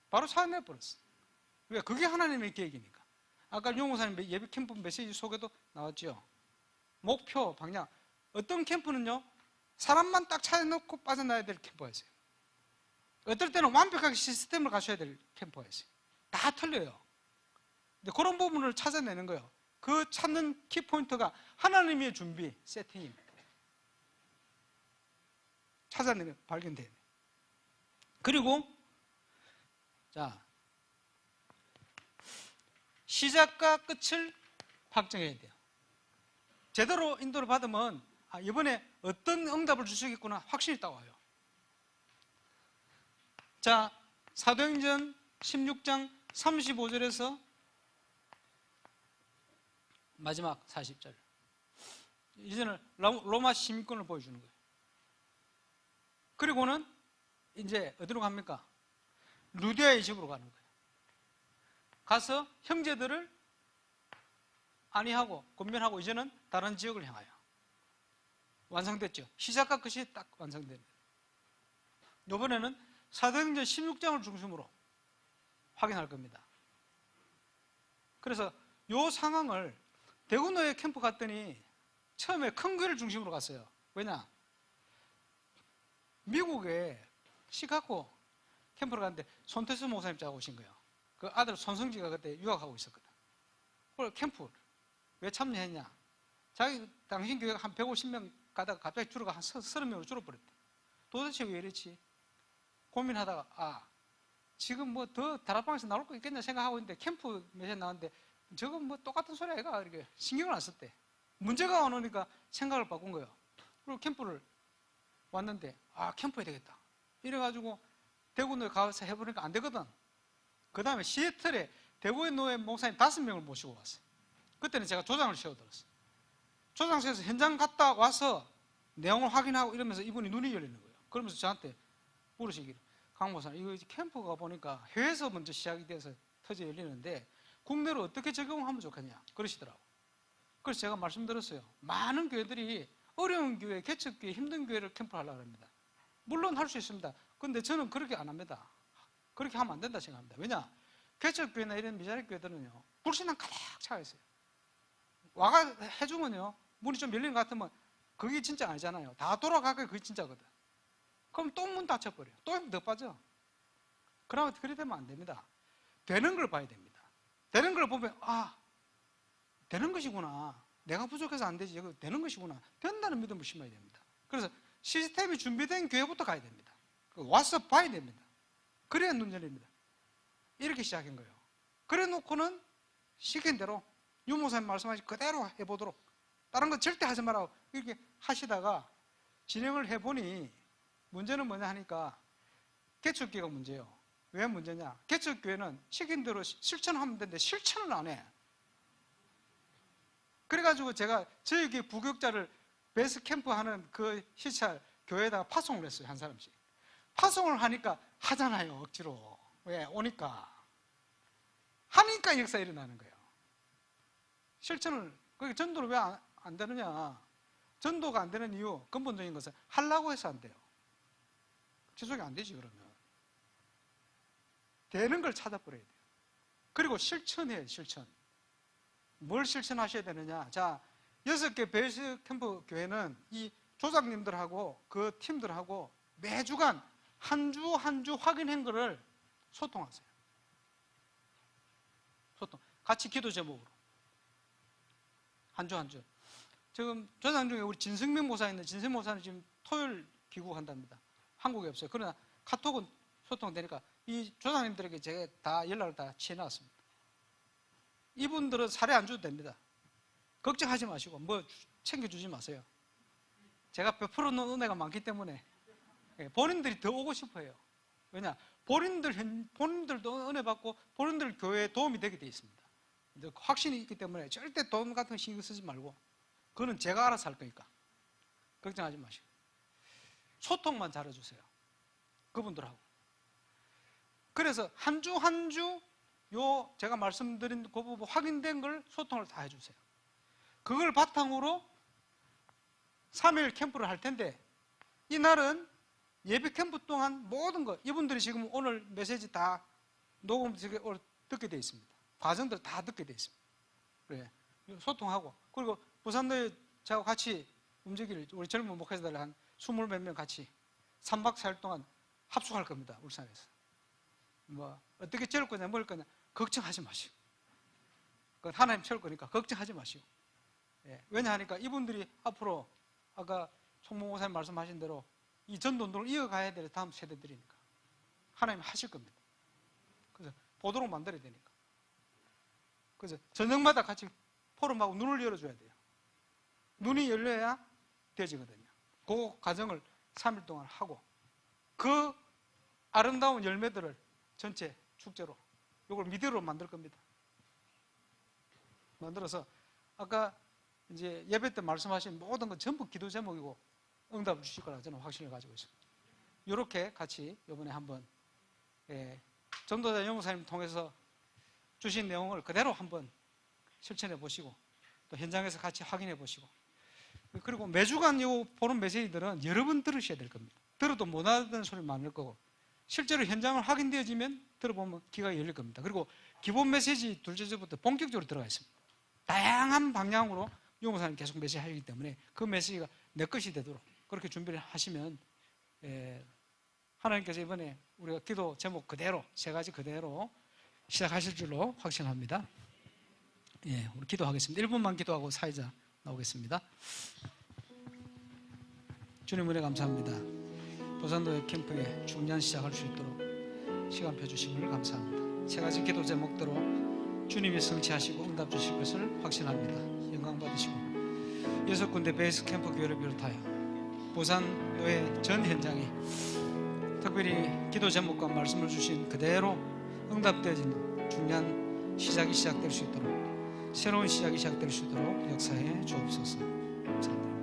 바로 찾아내버렸어. 왜? 그게 하나님의 계획이니까. 아까 용 목사님 예비 캠프 메시지 속에도 나왔죠. 목표, 방향. 어떤 캠프는요, 사람만 딱 찾아놓고 빠져나야 될 캠프가 있어요. 어떨 때는 완벽하게 시스템을 갖춰야 될 캠프가 있어요. 다 틀려요. 근데 그런 부분을 찾아내는 거예요. 그 찾는 키포인트가 하나님의 준비, 세팅입니다. 찾아내면 발견돼요. 그리고 자, 시작과 끝을 확정해야 돼요. 제대로 인도를 받으면 이번에 어떤 응답을 주시겠구나 확신이 딱 와요. 자, 사도행전 16장 35절에서 마지막 40절. 이제는 로마 시민권을 보여주는 거예요. 그리고는 이제 어디로 갑니까? 루디아의 집으로 가는 거예요. 가서 형제들을 안위하고 권면하고 이제는 다른 지역을 향하여 완성됐죠. 시작과 끝이 딱 완성됩니다. 이번에는 사도행전 16장을 중심으로 확인할 겁니다. 그래서 이 상황을 대구노예 캠프 갔더니 처음에 큰 교회를 중심으로 갔어요. 왜냐? 미국에 시카고 캠프를 갔는데 손태수 목사님 짜고 오신 거예요. 그 아들 손성지가 그때 유학하고 있었거든. 그걸 캠프를 왜 참여했냐? 당신 교회가 한 150명 가다가 갑자기 줄어가 한 30명으로 줄어버렸대. 도대체 왜 이랬지? 고민하다가 지금 뭐 더 다락방에서 나올 거 있겠냐 생각하고 있는데 캠프 메시지 나왔는데 저건 뭐 똑같은 소리 아이가 이렇게 신경을 안 썼대. 문제가 안 오니까 생각을 바꾼 거예요. 그리고 캠프를 왔는데 캠프 해야 되겠다. 이래가지고 대구노에 가서 해보니까 안 되거든. 그 다음에 시애틀에 대구의 노예 목사님 5명을 모시고 왔어요. 그때는 제가 조장을 세워들었어요. 조장실에서 현장 갔다 와서 내용을 확인하고 이러면서 이분이 눈이 열리는 거예요. 그러면서 저한테 물으시기를, 강 목사님 이거 캠프가 보니까 해외에서 먼저 시작이 돼서 터져 열리는데 국내로 어떻게 적용하면 좋겠냐 그러시더라고요. 그래서 제가 말씀드렸어요. 많은 교회들이 어려운 교회, 개척교회, 힘든 교회를 캠프를 하려고 합니다. 물론 할 수 있습니다. 그런데 저는 그렇게 안 합니다. 그렇게 하면 안 된다 생각합니다. 왜냐? 개척교회나 이런 미자리 교회들은요, 불신앙 가득 차 있어요. 와가 해주면요, 문이 좀 열린 것 같으면 그게 진짜 아니잖아요. 다 돌아가게 그게 진짜거든. 그럼 또 문 닫혀버려요. 또 더 빠져. 그러면 그래 되면 안 됩니다. 되는 걸 봐야 됩니다. 되는 걸 보면 되는 것이구나. 내가 부족해서 안 되지. 이거 되는 것이구나. 된다는 믿음을 심어야 됩니다. 그래서 시스템이 준비된 교회부터 가야 됩니다. 와서 봐야 됩니다. 그래야 눈 열립니다. 이렇게 시작한 거예요. 그래 놓고는 시킨 대로 유 목사님 말씀하신 그대로 해보도록, 다른 거 절대 하지 말라고 이렇게 하시다가 진행을 해보니 문제는 뭐냐 하니까 개척교회가 문제예요. 왜 문제냐? 개척교회는 시킨 대로 실천하면 되는데 실천을 안 해. 그래가지고 제가 저희 교회 부교육자를 베이스 캠프 하는 그 시찰 교회에다가 파송을 했어요. 한 사람씩. 파송을 하니까 하잖아요. 억지로. 왜? 오니까. 하니까 역사 일어나는 거예요. 실천을, 그게 전도를 왜 안 되느냐. 전도가 안 되는 이유, 근본적인 것은 하려고 해서 안 돼요. 지속이 안 되지, 그러면. 되는 걸 찾아버려야 돼요. 그리고 실천해요, 실천. 뭘 실천하셔야 되느냐. 자, 6개 베이스 캠프 교회는 이 조장님들하고 그 팀들하고 매주간 한 주 확인한 거를 소통하세요. 소통. 같이 기도 제목으로. 한 주. 지금 조장 중에 우리 진승민 목사 있는데 진승민 목사는 지금 토요일 귀국한답니다. 한국에 없어요. 그러나 카톡은 소통되니까 이 조장님들에게 제가 다 연락을 다 취해놨습니다. 이분들은 사례 안 줘도 됩니다. 걱정하지 마시고 뭐 챙겨주지 마세요. 제가 베풀어놓은 은혜가 많기 때문에 본인들이 더 오고 싶어요. 왜냐? 본인들도 은혜 받고 본인들 교회에 도움이 되게 돼 있습니다. 확신이 있기 때문에 절대 돈 같은 거 신경 쓰지 말고 그거는 제가 알아서 할 거니까 걱정하지 마시고 소통만 잘해주세요. 그분들하고. 그래서 한 주 요 제가 말씀드린 그 부분 확인된 걸 소통을 다 해주세요. 그걸 바탕으로 3일 캠프를 할 텐데 이날은 예배 캠프 동안 모든 거 이분들이 지금 오늘 메시지 다 녹음 듣게 돼 있습니다. 과정들 다 듣게 돼 있습니다. 그래. 소통하고 그리고 부산대 저하고 같이 움직일 우리 젊은 목회자들 한 20몇 명 같이 3박 4일 동안 합숙할 겁니다. 울산에서. 뭐 어떻게 채울 거냐 먹을 거냐 걱정하지 마시고 그건 하나님 채울 거니까 걱정하지 마시고 왜냐하니까 이분들이 앞으로 아까 송봉 목사님 말씀하신 대로 이 전도운동을 이어가야 될 다음 세대들이니까 하나님 하실 겁니다. 그래서 보도록 만들어야 되니까 그래서 저녁마다 같이 포럼하고 눈을 열어줘야 돼요. 눈이 열려야 되지거든요. 그 과정을 3일 동안 하고 그 아름다운 열매들을 전체 축제로 이걸 미디어로 만들 겁니다. 만들어서 아까 이제 예배 때 말씀하신 모든 건 전부 기도 제목이고 응답을 주실 거라 저는 확신을 가지고 있습니다. 이렇게 같이 이번에 한번 전도자 연목사님 통해서 주신 내용을 그대로 한번 실천해 보시고 또 현장에서 같이 확인해 보시고 그리고 매주간 이 보는 메시지들은 여러 번 들으셔야 될 겁니다. 들어도 못 알아듣는 소리 많을 거고 실제로 현장을 확인되어지면 들어보면 귀가 열릴 겁니다. 그리고 기본 메시지 둘째 주부터 본격적으로 들어가 있습니다. 다양한 방향으로 유 목사님 계속 메시지 하시기 때문에 그 메시지가 내 것이 되도록 그렇게 준비를 하시면 하나님께서 이번에 우리가 기도 제목 그대로 세 가지 그대로 시작하실 줄로 확신합니다. 우리 기도하겠습니다. 1분만 기도하고 사회자 나오겠습니다. 주님 은혜 감사합니다. 부산도의 캠프에 중년 시작할 수 있도록 시간 펴주심을 감사합니다. 세 가지 기도 제목대로 주님이 성취하시고 응답 주실 것을 확신합니다. 영광 받으시고 6군데 베이스 캠프 교회를 비롯하여 부산도의 전 현장에 특별히 기도 제목과 말씀을 주신 그대로 응답되어지는 중요한 시작이 시작될 수 있도록 새로운 시작이 시작될 수 있도록 역사에 주옵소서. 감사합니다.